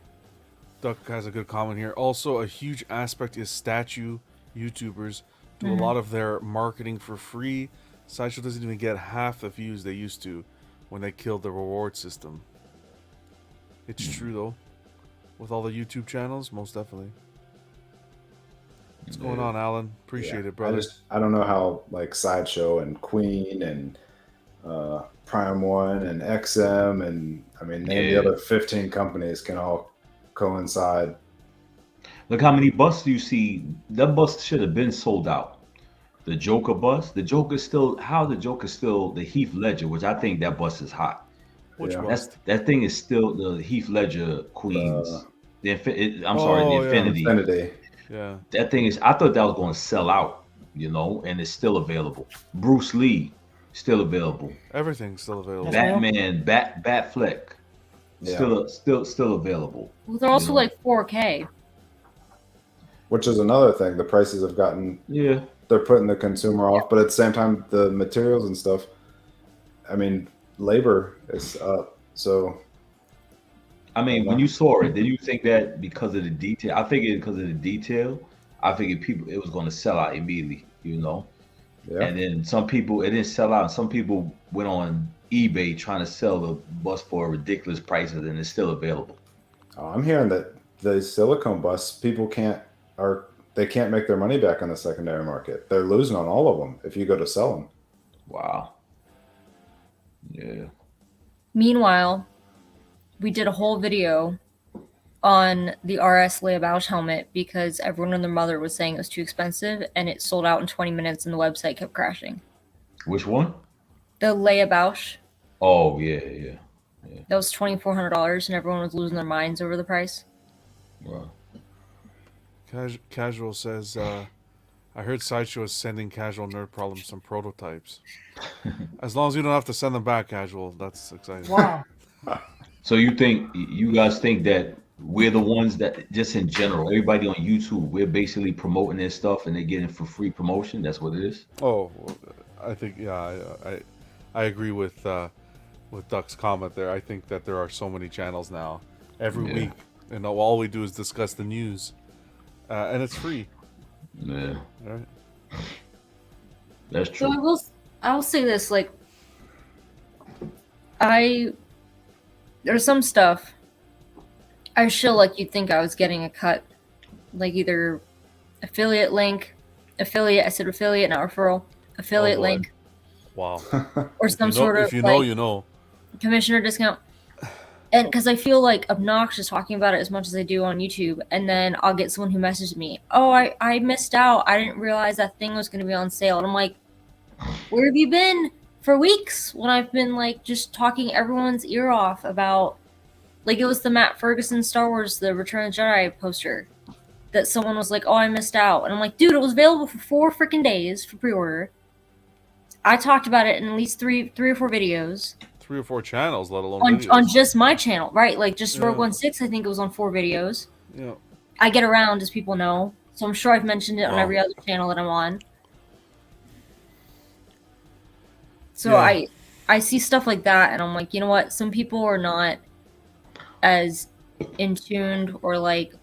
Duck has a good comment here. Also, a huge aspect is statue YouTubers do a lot of their marketing for free. Sideshow doesn't even get half the views they used to when they killed the reward system. It's true though. With all the YouTube channels, most definitely. What's going on, Alan? Appreciate it, brother. I don't know how like Sideshow and Queen and Prime One and XM and I mean name the other 15 companies can all coincide. look how many busts you see. That bus should have been sold out. The Joker bust. The Joker's still how the Joker's still the Heath Ledger, which I think that bust is hot. Which Yeah. That's bust? that thing is still the Heath Ledger Queens. I'm sorry, the Oh, yeah. Infinity. Infinity. Yeah. That thing is. I thought that was going to sell out, and it's still available. Bruce Lee, still available. Everything's still available. Yes, ma'am. Batman, Batfleck, Yeah. still available. Well, they're also know. like 4K. Which is another thing. The prices have gotten. Yeah. They're putting the consumer off, but at the same time, the materials and stuff. I mean, labor is up. So. I mean, when you saw it, did you think that because of the detail? I figured because of the detail, I figured it was going to sell out immediately, Yeah. And then some people, it didn't sell out. Some people went on eBay trying to sell the bus for ridiculous prices, and it's still available. Oh, I'm hearing that the silicone busts, people can't make their money back on the secondary market. They're losing on all of them if you go to sell them. Wow. Yeah. Meanwhile, we did a whole video on the RS Leia Bausch helmet because everyone and their mother was saying it was too expensive, and it sold out in 20 minutes and the website kept crashing. Which one? The Leia Bausch, Oh, yeah. that was $2,400 and everyone was losing their minds over the price. Wow. Casual says, I heard Sideshow is sending Casual Nerd Problems some prototypes. As long as you don't have to send them back, Casual, that's exciting. Wow. So you guys think that we're the ones that just in general, everybody on YouTube, we're basically promoting their stuff and they're getting it for free promotion? That's what it is? Oh, I think, yeah, I agree with Duck's comment there. I think that there are so many channels now every week, and all we do is discuss the news, and it's free. Yeah. All right. That's true. So I will say this, like, there's some stuff I show like you'd think I was getting a cut, like either affiliate link, I said affiliate, not referral, affiliate boy. link, Wow. or some sort of if you like, know, you know. commissioner discount. And because I feel like obnoxious talking about it as much as I do on YouTube, and then I'll get someone who messages me, oh, I missed out. I didn't realize that thing was going to be on sale. And I'm like, where have you been for weeks when I've been like just talking everyone's ear off about, like it was the Matt Ferguson Star Wars, the Return of the Jedi poster that someone was like, oh, I missed out. And I'm like, dude, it was available for 4 freaking days for pre-order. I talked about it in at least three or four videos. 3 or 4 channels, let alone on videos. just my channel, right? Like just Yeah. Rogue One 6, I think it was on 4 videos. Yeah. I get around, as people know, so I'm sure I've mentioned it on Wow. every other channel that I'm on. So Yeah. I see stuff like that, and I'm like, you know what? Some people are not as in tuned or like.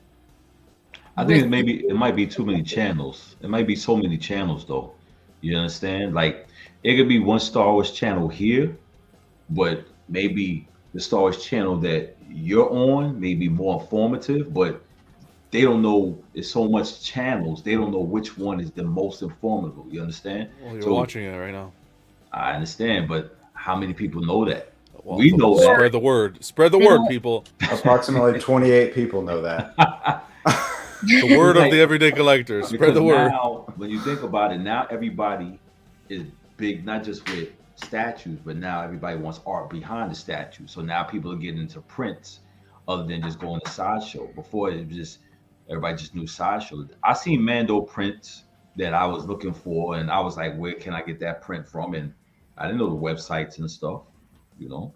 I think it might be too many channels. It might be so many channels though. You understand? Like it could be one Star Wars channel here, but maybe the Star Wars channel that you're on may be more informative, but they don't know there's so much channels, they don't know which one is the most informative. You understand? Well, you're So watching it right now. I understand, but how many people know that? Well, We know that. Spread the word. Spread the They word, don't- people. Approximately 28 people know that. The word of the everyday collector. Spread Because the word. now, when you think about it, now everybody is big, not just with statues, but now everybody wants art behind the statue. So now people are getting into prints other than just going to Sideshow. Before it was just everybody just knew Sideshow. I seen Mando prints that I was looking for, and I was like, where can I get that print from? And I didn't know the websites and stuff, you know.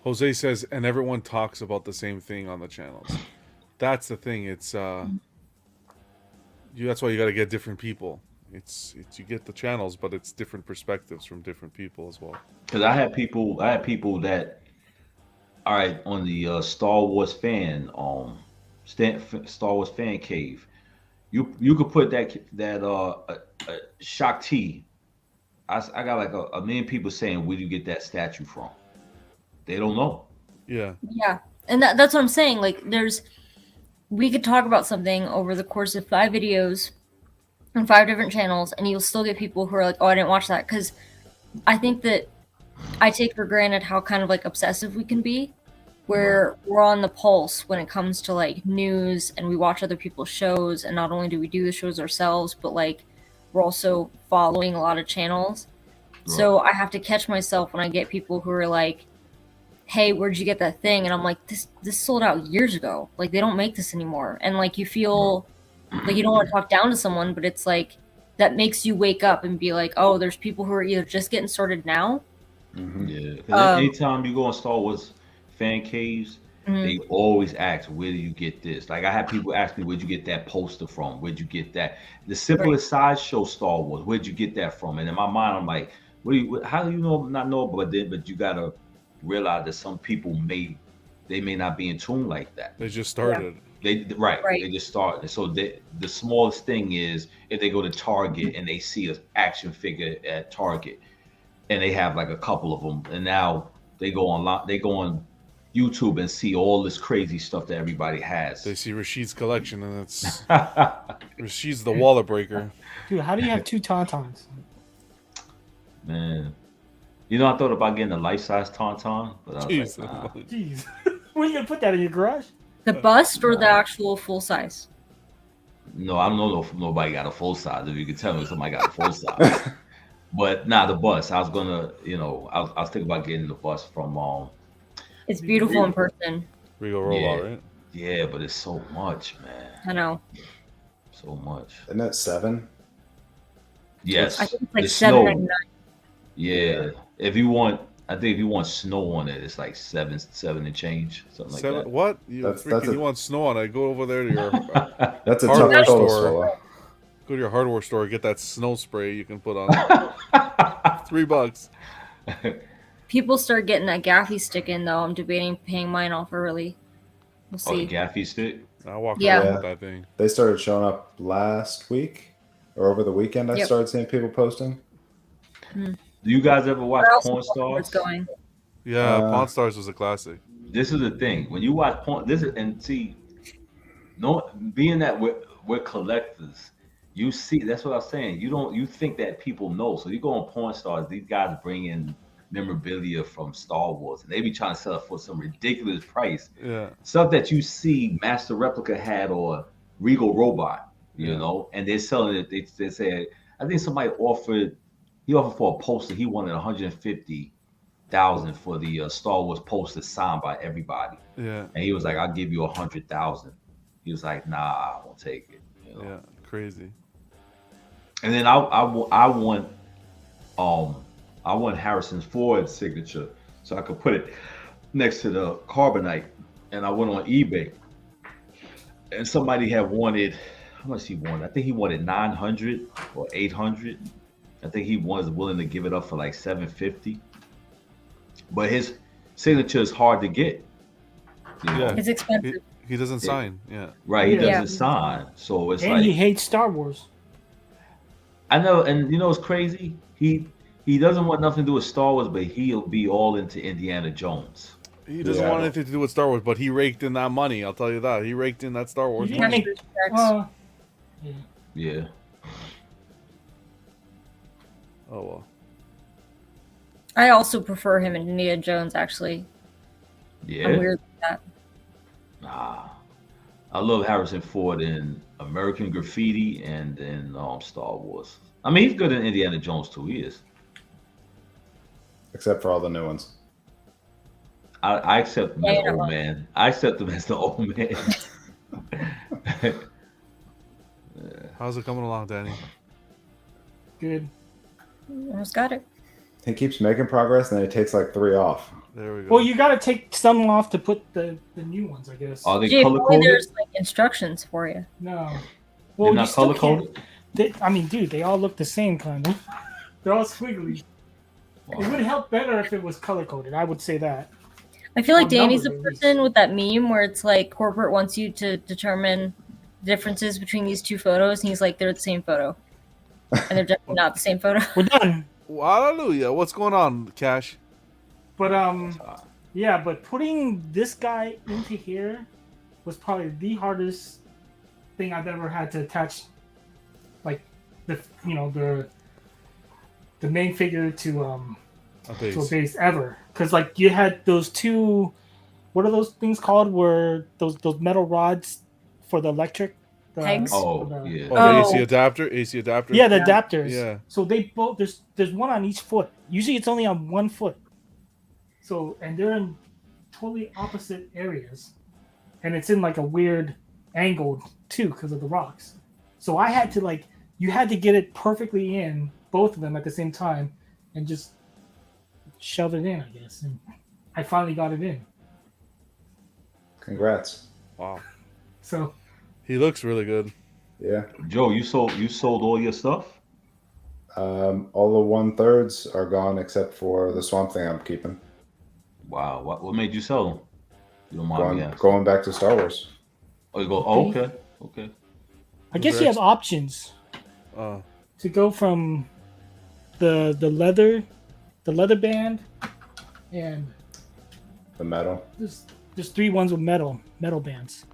Jose says, and everyone talks about the same thing on the channels. That's the thing. It's that's why you got to get different people. It's you get the channels, but it's different perspectives from different people as well. Because I had people that, all right, on the Star Wars fan, Star Wars fan cave, you could put that Shakti. I got like a million people saying, where do you get that statue from? They don't know. Yeah. Yeah, and that's what I'm saying. Like, we could talk about something over the course of 5 videos on 5 different channels, and you'll still get people who are like, oh, I didn't watch that. Because I think that I take for granted how kind of like obsessive we can be, where we're on the pulse when it comes to like news, and we watch other people's shows, and not only do we do the shows ourselves, but like we're also following a lot of channels. So I have to catch myself when I get people who are like, hey, where'd you get that thing? And I'm like, this sold out years ago. Like, they don't make this anymore. And like, you feel like you don't want to talk down to someone, but it's like that makes you wake up and be like, oh, there's people who are either just getting started now. Yeah. 'Cause anytime you go on Star Wars fan caves, they always ask, where do you get this? Like, I had people ask me, where'd you get that poster from? Where'd you get that? The simplest sideshow Star Wars, where'd you get that from? And in my mind, I'm like, how do you know, not know? But you gotta realize that some people may not be in tune like that. They just started. They just started. So the smallest thing is if they go to Target and they see an action figure at Target, and they have like a couple of them, and now they go on YouTube and see all this crazy stuff that everybody has. They see Rashid's collection, and it's Rashid's the wallet breaker. Dude, how do you have 2 Tauntauns? Man, you know, I thought about getting a life-size Tauntaun, but I was like, nah. Jeez. Where are you gonna put that, in your garage? The bust or the actual full size? No, I don't know if nobody got a full size. If you could tell me somebody got a full size. But the bust. I was gonna, I was thinking about getting the bust from It's beautiful in person. Regal Robot, right? Yeah, but it's so much, man. I know. So much. Isn't that 7? Yes. I think it's like the snow. $7.99. Yeah. If you want snow on it, it's like seven and change, something like that. What? You want snow on it? Go over there to your that's a hardware tough store. Go to your hardware store, get that snow spray you can put on. $3. People start getting that gaffy stick in though. I'm debating paying mine off early. We'll see. Oh, the gaffy stick? I walk around with that thing. They started showing up last week or over the weekend. I started seeing people posting. Do you guys ever watch Porn Stars? Going. Yeah, Pawn Stars was a classic. This is the thing. When you watch porn, being that we're collectors, you see, that's what I was saying. You think that people know. So you go on Porn Stars, these guys bring in memorabilia from Star Wars, and they be trying to sell it for some ridiculous price. Yeah. Stuff that you see Master Replica had or Regal Robot, you know, and they're selling it. They say, I think somebody offered for a poster. He wanted $150,000 for the Star Wars poster signed by everybody. Yeah. And he was like, "I'll give you $100,000." He was like, "Nah, I won't take it." You know? Yeah, crazy. And then I want Harrison Ford's signature so I could put it next to the Carbonite. And I went on eBay, and somebody had wanted, how much he wanted? I think he wanted 900 or 800. I think he was willing to give it up for like 750. But his signature is hard to get. You know? Yeah. It's expensive. He doesn't sign. Yeah. Right. He doesn't sign. So it's and he hates Star Wars. I know, and you know it's crazy. He doesn't want nothing to do with Star Wars, but he'll be all into Indiana Jones. He doesn't want anything to do with Star Wars, but he raked in that money. I'll tell you that. He raked in that Star Wars money. Yeah. Oh well. I also prefer him in Indiana Jones, actually. Yeah. I'm weird with that. Nah. I love Harrison Ford in American Graffiti and in Star Wars. I mean, he's good in Indiana Jones too. He is. Except for all the new ones. I accept him as the old man. I accept him as the old man. How's it coming along, Danny? Good. Almost got it. He keeps making progress, and then he takes like 3 off. There we go. Well, you got to take some off to put the new ones, I guess. Are they color coded? There's like instructions for you. No. They're Well, not color coded? I mean, dude, they all look the same, kind of. They're all squiggly. Wow. It would help better if it was color coded. I would say that. I feel like Danny's the person with that meme where it's like corporate wants you to determine the differences between these 2 photos, and he's like, they're the same photo. And they're definitely not the same photo. We're done. Well, hallelujah. What's going on, Cash? But yeah, but putting this guy into here was probably the hardest thing I've ever had to attach, like the main figure to a base ever. Because like you had those 2, what are those things called? Where those metal rods for the electric The, Pegs? Oh, the- yeah. Oh, the AC Oh. adapter. AC adapter. Yeah, the Yeah. adapters. Yeah. So they both there's one on each foot. Usually it's only on one foot. So and they're in totally opposite areas, and it's in like a weird angle too because of the rocks. So I had to like you had to get it perfectly in both of them at the same time, and just shove it in, I guess. And I finally got it in. Congrats. Wow. So He looks really good. Yeah. Joe, you sold all your stuff? All the 1/3 are gone except for the Swamp Thing I'm keeping. Wow. What made you sell them? You don't mind me asking. Going back to Star Wars. Oh, you go. Oh, okay. Okay. I guess you have options to go from the leather band, and The metal. there's 3 ones with metal bands.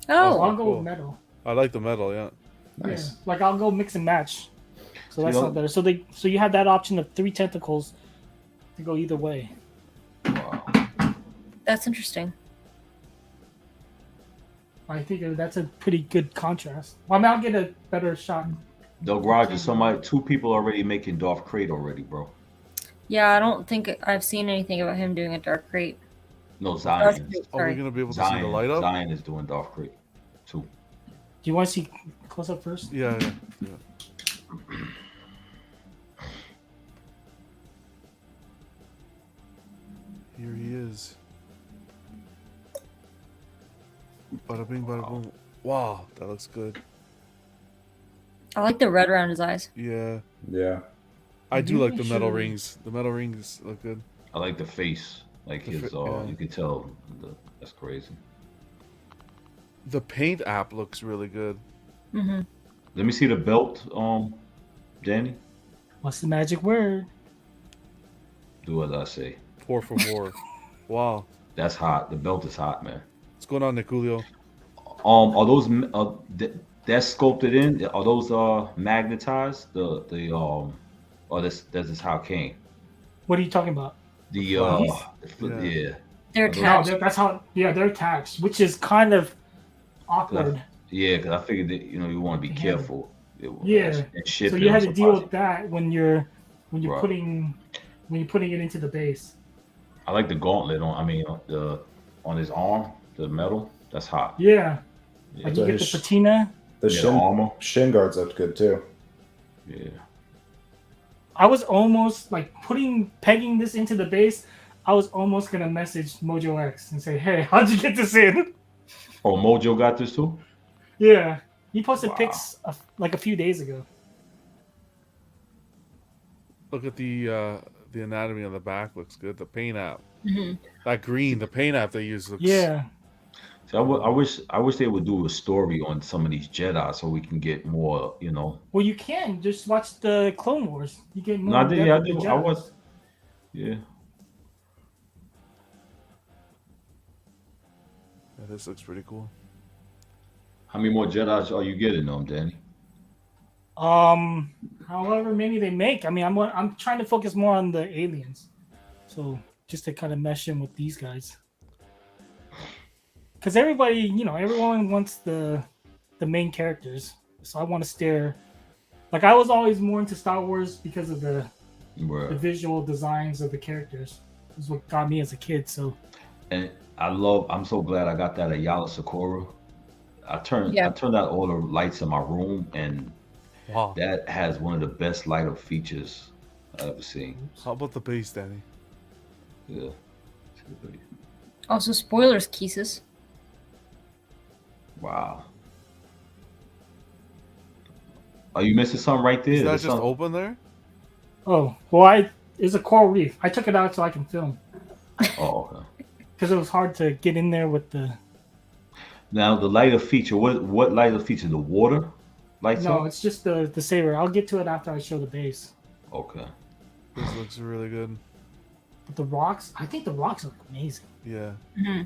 So Oh, I'll go cool. with metal. I like the metal. Yeah. Nice. Yeah. Like I'll go mix and match. So that's Yeah. not better. So you have that option of 3 tentacles to go either way. Wow. that's interesting. I think that's a pretty good contrast. Well, I mean, I'll get a better shot. Doug Rogers, two people already making Darth Crate already, bro. Yeah, I don't think I've seen anything about him doing a dark crate. No, Dark Zion. crate, Are we sorry. gonna be able to see the light up? Zion is doing Darth Crate too. Do you want to see close up first? Yeah. Yeah. Here he is. Bada bing, bada boom. Wow, that looks good. I like the red around his eyes. Yeah. Yeah. I do like the Really metal should- rings. The metal rings look good. I like the face, like The his. yeah. You can tell. That's crazy. The paint app looks really good. Hmm Let me see the belt, Danny. What's the magic word? Do as I say. Pour for more. Wow. That's hot. The belt is hot, man. What's going on, Niculio? Are those that's sculpted in? Are those magnetized? Or that's just how it came. What are you talking about? The Yeah. yeah. They're Are those- No, attached. that's how. Yeah, they're attached, which is kind of awkward. Yeah, because I figured that you want to be Yeah. careful. Yeah. And shit. So you had to deal with that when you're Right. putting it into the base. I like the gauntlet on his arm, the metal. That's hot. Yeah, Yeah, like So you get the his- patina. The yeah, the armor. shin guards looked good too. Yeah. I was almost like pegging this into the base. I was almost gonna message Mojo X and say, "Hey, how'd you get this in?" Oh, Mojo got this too. Yeah, he posted Wow. pics like a few days ago. Look at the anatomy on the back. Looks good. The paint app. hmm That green. The paint app they use looks. Yeah, So I wish they would do a story on some of these Jedi so we can get more. well, you can just watch the Clone Wars. You get more. No, I did. depth Yeah, I with the did. I Jedis. was. Yeah. Yeah, this looks pretty cool. How many more Jedi's are you getting, Danny? However many they make. I mean, I'm trying to focus more on the aliens, so just to kind of mesh in with these guys. Because everyone wants the main characters. So I want to steer. Like I was always more into Star Wars because of the Right. visual designs of the characters. Is what got me as a kid. So And I'm so glad I got that Ayala Sakura. I turned out all the lights in my room, and Wow. that has one of the best light up features I've ever seen. How about the base, Danny? Yeah. Also, spoilers, Keesus. Wow. Are you missing something right there? Is that There's just something- open there? it's a coral reef. I took it out so I can film Oh, okay. because it was hard to get in there with the. Now the lighter feature. What lighter feature? The water lights No, up? it's just the saber. I'll get to it after I show the base. Okay. This looks really good. But the rocks, I think the rocks look amazing. Yeah. hmm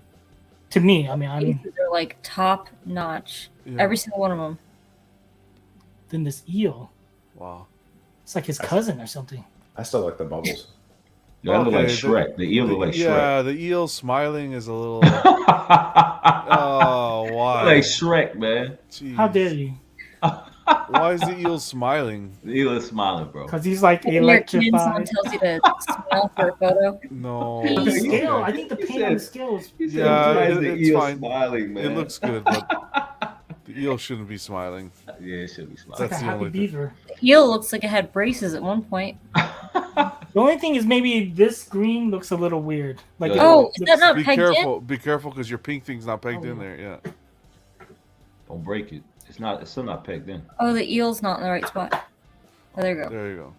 To me, I mean, They're like top notch. Yeah. Every single one of them. then this eel, Wow. it's like his cousin or something. I still like the bubbles. That look like Okay, Shrek. The eel look like yeah, Shrek. the eel smiling is a little. Look Oh, like why? Shrek, man. How dare Jeez. you? Why is the eel smiling? The eel is smiling, bro. Because he's like When you're a kid, someone electrified. tells you to smile for a photo. No. But the scale, Okay. I think the He paint on the said- scale is. He said, Yeah, why is it- the it's eel fine. smiling, man? It looks good, but the eel shouldn't be smiling. Yeah, it should be It's smiling. like That's a the happy only thing. beaver. The eel looks like it had braces at one point. The only thing is maybe this green looks a little weird. Like Yeah. Oh, is that looks- not Be pegged in? careful. Be careful because your pink thing's not pegged in Oh. there. Yeah. Don't break it. It's not. It's still not pegged in. Oh, the eel's not in the right spot. Oh, there you go. There you go.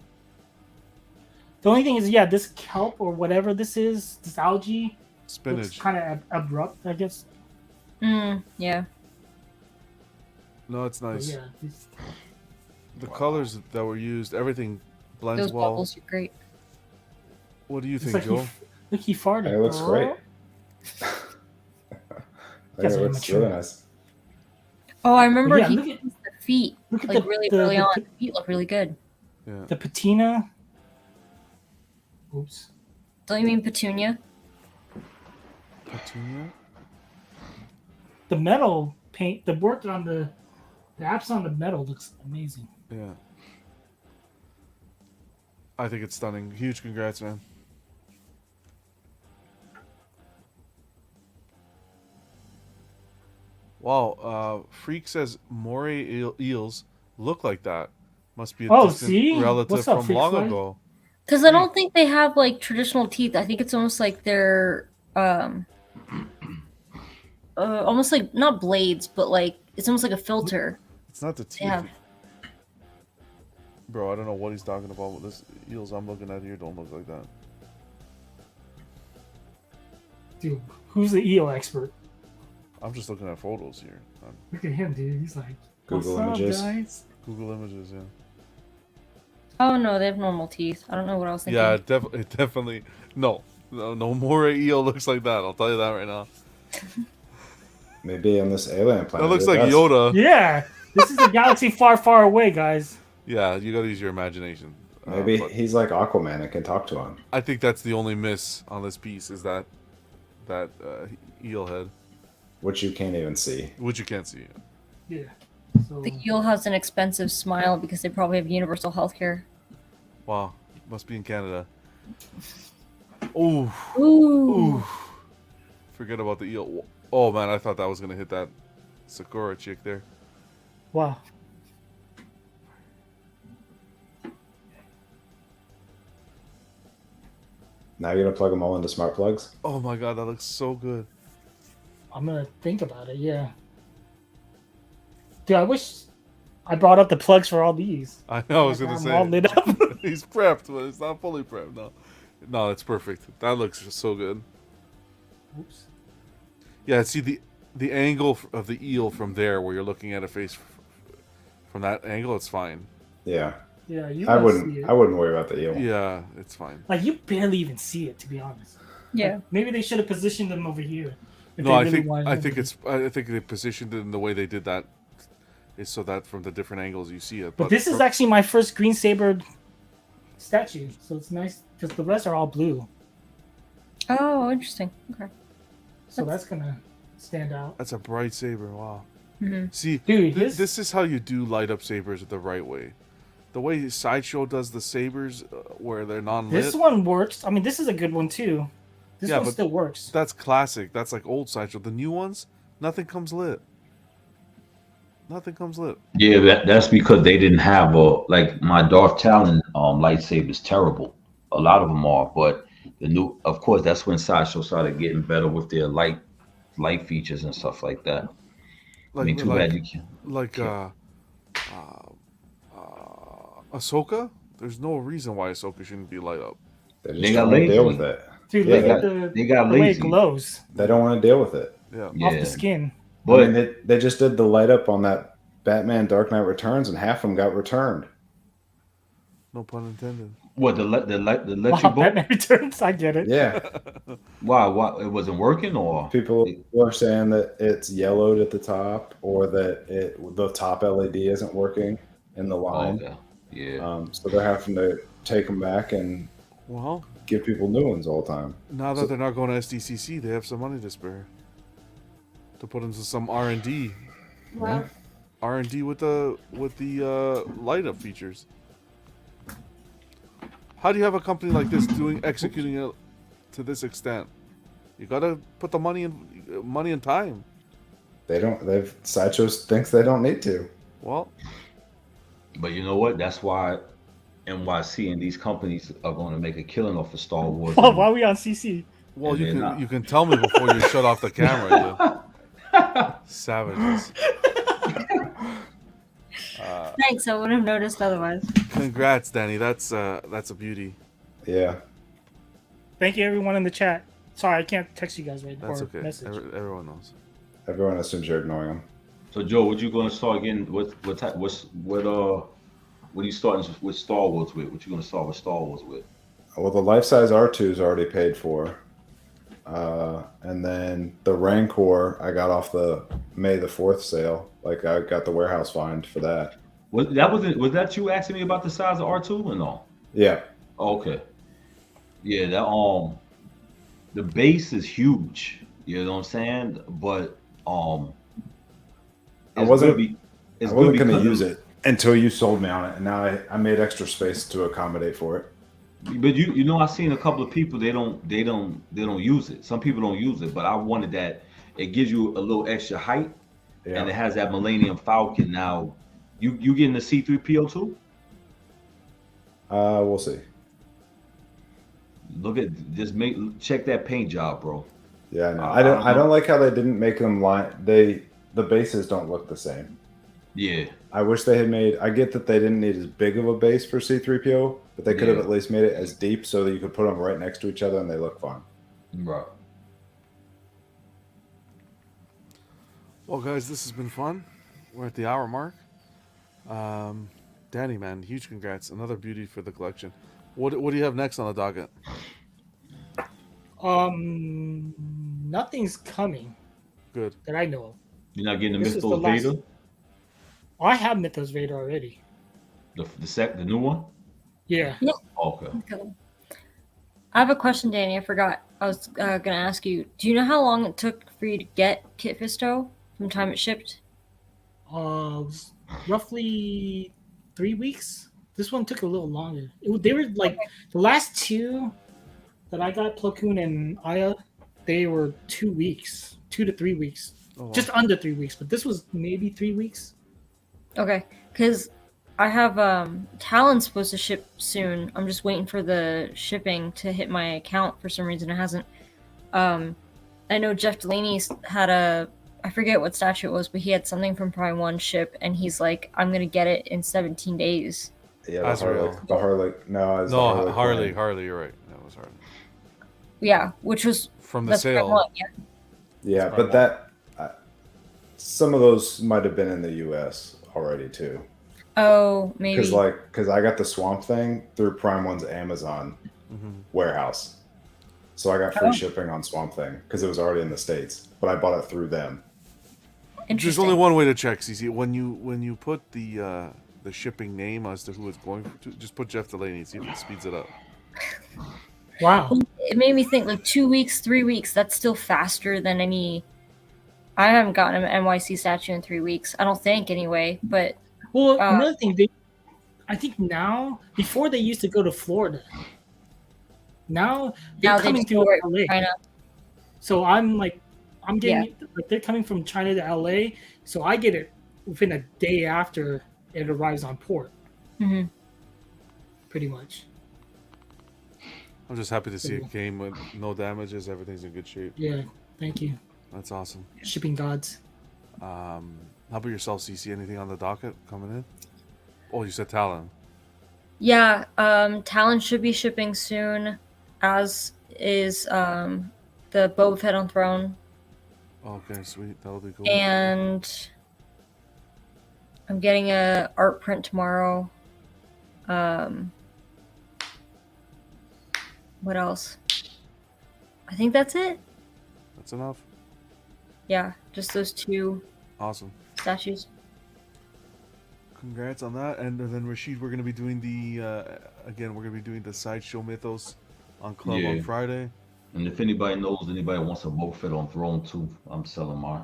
The only thing is, yeah, this kelp or whatever this is, this algae, looks Spinach. kind of abrupt, I guess. Yeah. No, it's But nice. yeah, this- The colors that were used, everything blends Those well. bubbles are great. What do you it's think, like Joel? he farted. It looks great. Guys it are looks immature. really nice. Oh, I remember Yeah, he look at- used the feet Look at like the, really the, early the, on. The feet look really good. Yeah. the patina. Oops. Don't you mean petunia? Petunia? The metal paint, the work on the apps on the metal looks amazing. Yeah. I think it's stunning. Huge congrats, man. Wow. Freak says moray eels look like that. Must be a Oh, distant see? relative What's up, from Freak long Fly? ago. Because I don't think they have like traditional teeth. I think it's almost like they're almost like not blades, but like it's almost like a filter. It's not the teeth. Yeah. Bro, I don't know what he's talking about. This eels I'm looking at here don't look like that. Dude, who's the eel expert? I'm just looking at photos here. On Look at him, dude. He's like, Google what's Images. up, guys? Google Images, yeah. Oh no, they have normal teeth. I don't know what I was thinking. Yeah, it definitely. No moray eel looks like that. I'll tell you that right now. Maybe on this alien planet. That looks it like does. Yoda. Yeah, this is a galaxy far, far away, guys. Yeah, you gotta use your imagination. Maybe But he's like Aquaman and can talk to him. I think that's the only miss on this piece is that eel head, Which you can't even see. which you can't see. Yeah. So The eel has an expensive smile because they probably have universal health care. Wow, must be in Canada. Ooh, Ooh. ooh. Forget about the eel. Oh man, I thought that was gonna hit that Sakura chick there. wow. Now you're gonna plug them all into smart plugs. Oh my god, that looks so good. I'm gonna think about it. Yeah. Dude, I wish I brought up the plugs for all these. I know. I was gonna I'm say all lit up. he's prepped, but it's not fully prepped. No, it's perfect. That looks just so good. Oops. Yeah, see the angle of the eel from there, where you're looking at a face from that angle, it's fine. Yeah, Yeah, you I guys see wouldn't. it. I wouldn't worry about the eel. Yeah, it's fine. Like you barely even see it, to be honest. Yeah. Maybe they should have positioned them over here. if No, they I really think wanted I them think to. it's I think they positioned it in the way they did that is so that from the different angles you see it. But this is from- actually my first green sabered statue, so it's nice because the rest are all blue. Oh, interesting. Okay. So that's gonna stand out. that's a bright saber. Wow. hmm See, Dude, his- this is how you do light up sabers the right way. The way Sideshow does the sabers, where they're non-lit. This one works. I mean, this is a good one too. This Yeah, one but still works. That's classic. That's like old Sideshow. The new ones, nothing comes lit. Nothing comes lit. Yeah, that's because they didn't have like my Darth Talon lightsaber is terrible. A lot of them are, but the new, of course, that's when Sideshow started getting better with their light features and stuff like that. I mean, too bad you can't. Like Ahsoka. There's no reason why Ahsoka shouldn't be light up. They just They got don't want to deal lazy. with it. Dude, Yeah, look at they got the way it lazy. glows They don't want to deal with it. Yeah. off Yeah, the skin. I mean, but they just did the light up on that Batman Dark Knight Returns, and half of them got returned. No pun intended. what the Wow, electric bolt? Batman Returns. I get it. Yeah, Why it wasn't working or? people are saying that it's yellowed at the top, or that the top LED isn't working in the Oh, line. okay. Yeah. So they're having to take them back and Well, give people new ones all the time. Now that So- they're not going to SDCC, they have some money to spare to put into some R&D. Wow. R&D with the light up features. How do you have a company like this executing it to this extent? You gotta put the money and time. Sideshow thinks they don't need to. Well, But you know what? That's why NYC and these companies are going to make a killing off of Star Wars. Why are we on CC? well, And you they're can not. you can tell me before you shut off the camera. You savages. Thanks. I wouldn't have noticed otherwise. Congrats, Danny. That's a beauty. Yeah. Thank you, everyone in the chat. Sorry, I can't text you guys right now. That's or okay. Message. Everyone knows. Everyone assumes you're ignoring them. So Joe, what you going to start again? What are you starting with Star Wars with? What you going to start with Star Wars with? Well, the life-size R2 is already paid for. And then the Rancor, I got off the May the 4th sale. Like, I got the warehouse find for that. Was that you asking me about the size of R2 or no? Yeah. Oh, okay. Yeah, that the base is huge. You know what I'm saying? But I wasn't going to use it until you sold me on it. And now I made extra space to accommodate for it. But you know, I've seen a couple of people they don't use it. Some people don't use it, but I wanted that. It gives you a little extra height, and it has that Millennium Falcon. Now, you getting the C3PO too? We'll see. Look at check that paint job, bro. Yeah, I know. I don't like how they didn't make them the bases don't look the same. Yeah. I wish they had made. I get that they didn't need as big of a base for C3PO, but they could have at least made it as deep so that you could put them right next to each other and they look fine. Right. Well, guys, this has been fun. We're at the hour mark. Danny, man, huge congrats. Another beauty for the collection. What do you have next on the docket? Nothing's coming Good. that I know of. You're not getting the This is Mythos the last- Vader? I have Mythos Vader already. The new one? Yeah. Oh, okay. Okay. I have a question, Danny. I forgot. I was going to ask you. Do you know how long it took for you to get Kit Fisto from time it shipped? It was roughly 3 weeks. This one took a little longer. They were like the last two that I got, Plo Koon and Aya. They were 2 weeks, 2 to 3 weeks, Oh, wow. just under 3 weeks. But this was maybe 3 weeks. Okay, because I have Talon's supposed to ship soon. I'm just waiting for the shipping to hit my account. For some reason, it hasn't. I know Jeff Delaney's had I forget what statue it was, but he had something from Prime 1 ship, and he's like, I'm going to get it in 17 days. Yeah, Azrael. Harley. Harley. Harley, you're right. That was Harley. Yeah, which was From the that's Prime sale. 1, yeah. Yeah, That's but that some of those might have been in the U.S. already too. Oh, maybe. Because I got the Swamp Thing through Prime One's Amazon warehouse, so I got free shipping on Swamp Thing because it was already in the States, but I bought it through them. There's Interesting. only one way to check, CC. When you put the shipping name as to who it's going to, just put Jeff Delaney. See if it speeds it up. Wow. It made me think like 2 weeks, 3 weeks. That's still faster than any. I haven't gotten an NYC statue in 3 weeks. I don't think anyway. But Well, another thing, I think now, before they used to go to Florida. Now they're now they coming just through go right LA. from China. So I'm getting like they're coming from China to LA, so I get it within a day after it arrives on port, Hmm. pretty much. I'm just happy to see it came with no damages. Everything's in good shape. Yeah, thank you, That's awesome. shipping gods. How about yourself, CC? Anything on the docket coming in? Oh, you said Talon. Yeah, Talon should be shipping soon, as is the Boba Fett on Throne. Okay, sweet. That'll be cool. And I'm getting a art print tomorrow. What else? I think that's it. That's enough. Yeah, just those two Awesome. statues. Congrats on that. And then Rashid, we're gonna be doing the again. We're gonna be doing the Sideshow Mythos on Club on Friday. And if anybody knows anybody wants a Boba Fett on Throne too, I'm selling mine.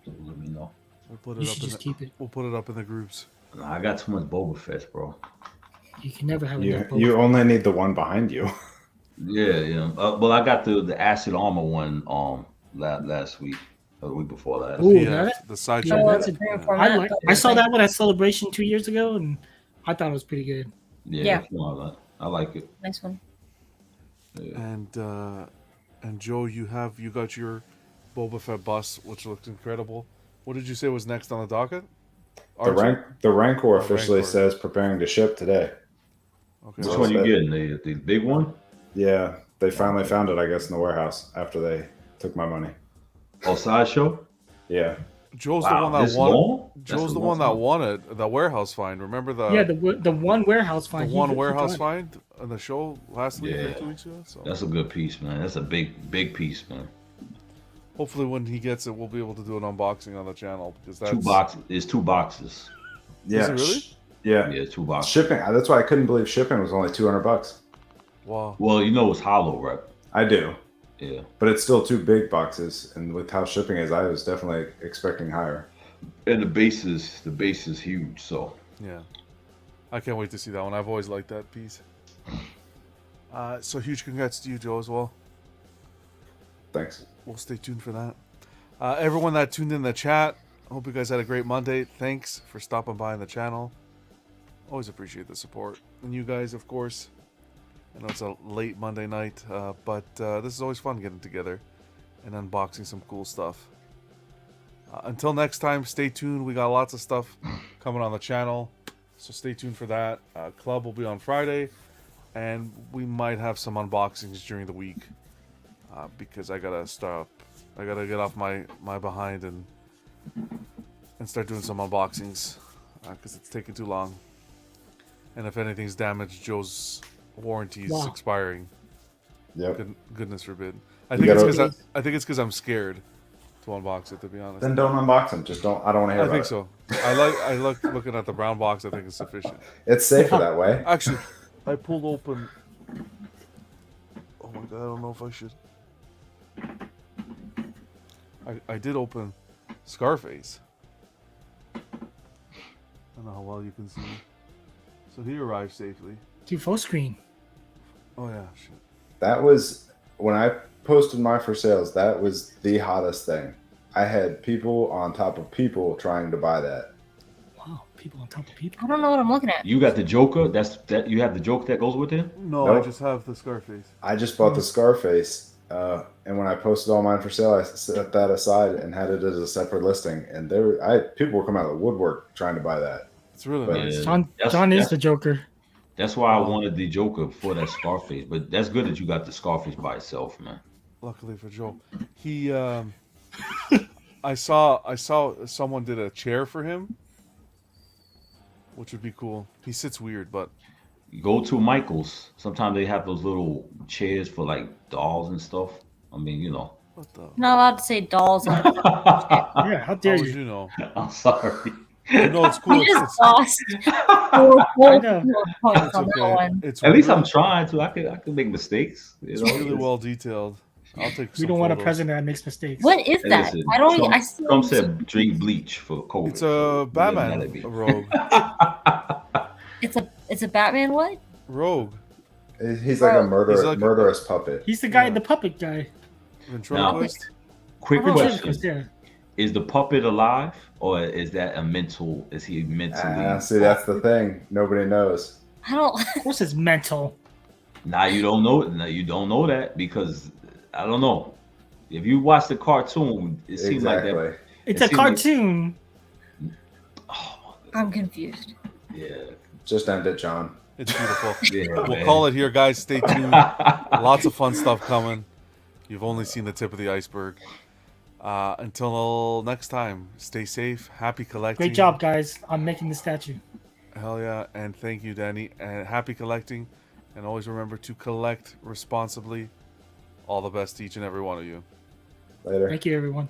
So let me know. We'll put You it up should in just the, keep it. We'll put it up in the groups. Nah, I got too much Boba Fett, bro. You can never have You enough. Boba you Fett. only need the one behind you. Yeah. Well, I got the acid armor one last week, or the week before last. Ooh, Yeah, that- the sideshow. Oh, Yeah, it's a bit. different Yeah. format. I saw that one at Celebration 2 years ago, and I thought it was pretty good. Yeah. I like it. Nice one. Yeah. And Joe, you got your Boba Fett bus, which looks incredible. What did you say was next on the docket? The Rancor officially Rancor. says preparing to ship today. Okay. Which So one you that- getting? The big one? Yeah, they finally found it, I guess, in the warehouse after they took my money. Oh, sideshow. Yeah, Joe's Wow, the one that this won. long? That's Joe's a the long one that time. won it. The warehouse find. Remember Yeah, the one warehouse the find. he one got warehouse it. find on the show last week or Yeah. 2 weeks ago. So That's a good piece, man. That's a big piece, man. hopefully when he gets it, we'll be able to do an unboxing on the channel because that's 2 boxes. It's 2 boxes. yeah, it really? Yeah, Yeah, 2 boxes. shipping. That's why I couldn't believe shipping was only $200. Wow. Well, you know it's hollow, right? I do, Yeah. but it's still 2 big boxes, and with how shipping is, I was definitely expecting higher. And the base is huge, so Yeah. I can't wait to see that one. I've always liked that piece. So huge congrats to you, Joe, as well. Thanks. We'll stay tuned for that. Everyone that tuned in the chat, hope you guys had a great Monday. Thanks for stopping by on the channel. Always appreciate the support. And you guys, of course. I know it's a late Monday night, but this is always fun getting together and unboxing some cool stuff. Until next time, stay tuned. We got lots of stuff coming on the channel, so stay tuned for that. Club will be on Friday, and we might have some unboxings during the week because I gotta stop. I gotta get off my behind and start doing some unboxings because it's taking too long. And if anything's damaged, Joe's warranty is expiring. Yep. Goodness forbid. You I think gotta- it's because I'm scared to unbox it. To be honest. Then don't unbox them. Just don't. I don't want to hear I about think it. so. I like looking at the brown box. I think it's sufficient. It's safer that way. Actually, I pulled open. Oh my god! I don't know if I should. I did open Scarface. I don't know how well you can see. So he arrived safely. Do full screen. Oh yeah, shit. That was when I posted my for sales. That was the hottest thing. I had people on top of people trying to buy that. Wow, people on top of people. I don't know what I'm looking at. you got the Joker. That you have the Joker that goes with it. No, Nope. I just have the Scarface. I just bought the Scarface, and when I posted all mine for sale, I set that aside and had it as a separate listing. And people were coming out of the woodwork trying to buy that. It's really But- nice. John is That's- the Joker. That's why I wanted the Joker for that Scarface. But that's good that you got the Scarface by itself, man. Luckily for Joe, he. I saw someone did a chair for him, which would be cool. He sits weird, but Go to Michael's. Sometimes they have those little chairs for like dolls and stuff. I mean, you know. what the? Not allowed to say dolls on it. Yeah, how How dare would you? you know? I'm sorry. You know it's cool. You It's, just lost 4 points know. on it's that okay. one. It's At least really- I'm trying to. I can make mistakes. You It's know? really well detailed. I'll take. We some don't want a photos. president that makes mistakes. What is Hey, that? listen, I don't. Trump, I still. Trump said drink bleach for COVID. It's so a it doesn't matter Batman to me. rogue. It's a Batman. What? Rogue. He's like a murderous puppet. He's the guy, the puppet guy. Ventriloquist. Quick Oh, question: Yeah. Is the puppet alive, or is that a mental? Is he mentally? See, that's the thing. Nobody knows. I don't. Of course, it's mental. Now you don't know. Now you don't know that because I don't know. If you watch the cartoon, it seems like Exactly. that. It's It a seems like- cartoon. I'm confused. Yeah, Just end it, John. It's beautiful. yeah. We'll man. call it here, guys. Stay tuned. Lots of fun stuff coming. You've only seen the tip of the iceberg. Until next time, stay safe. Happy collecting. Great job, guys, on making the statue. Hell yeah. And thank you, Danny. And happy collecting. And always remember to collect responsibly. All the best to each and every one of you. Later. Thank you, everyone.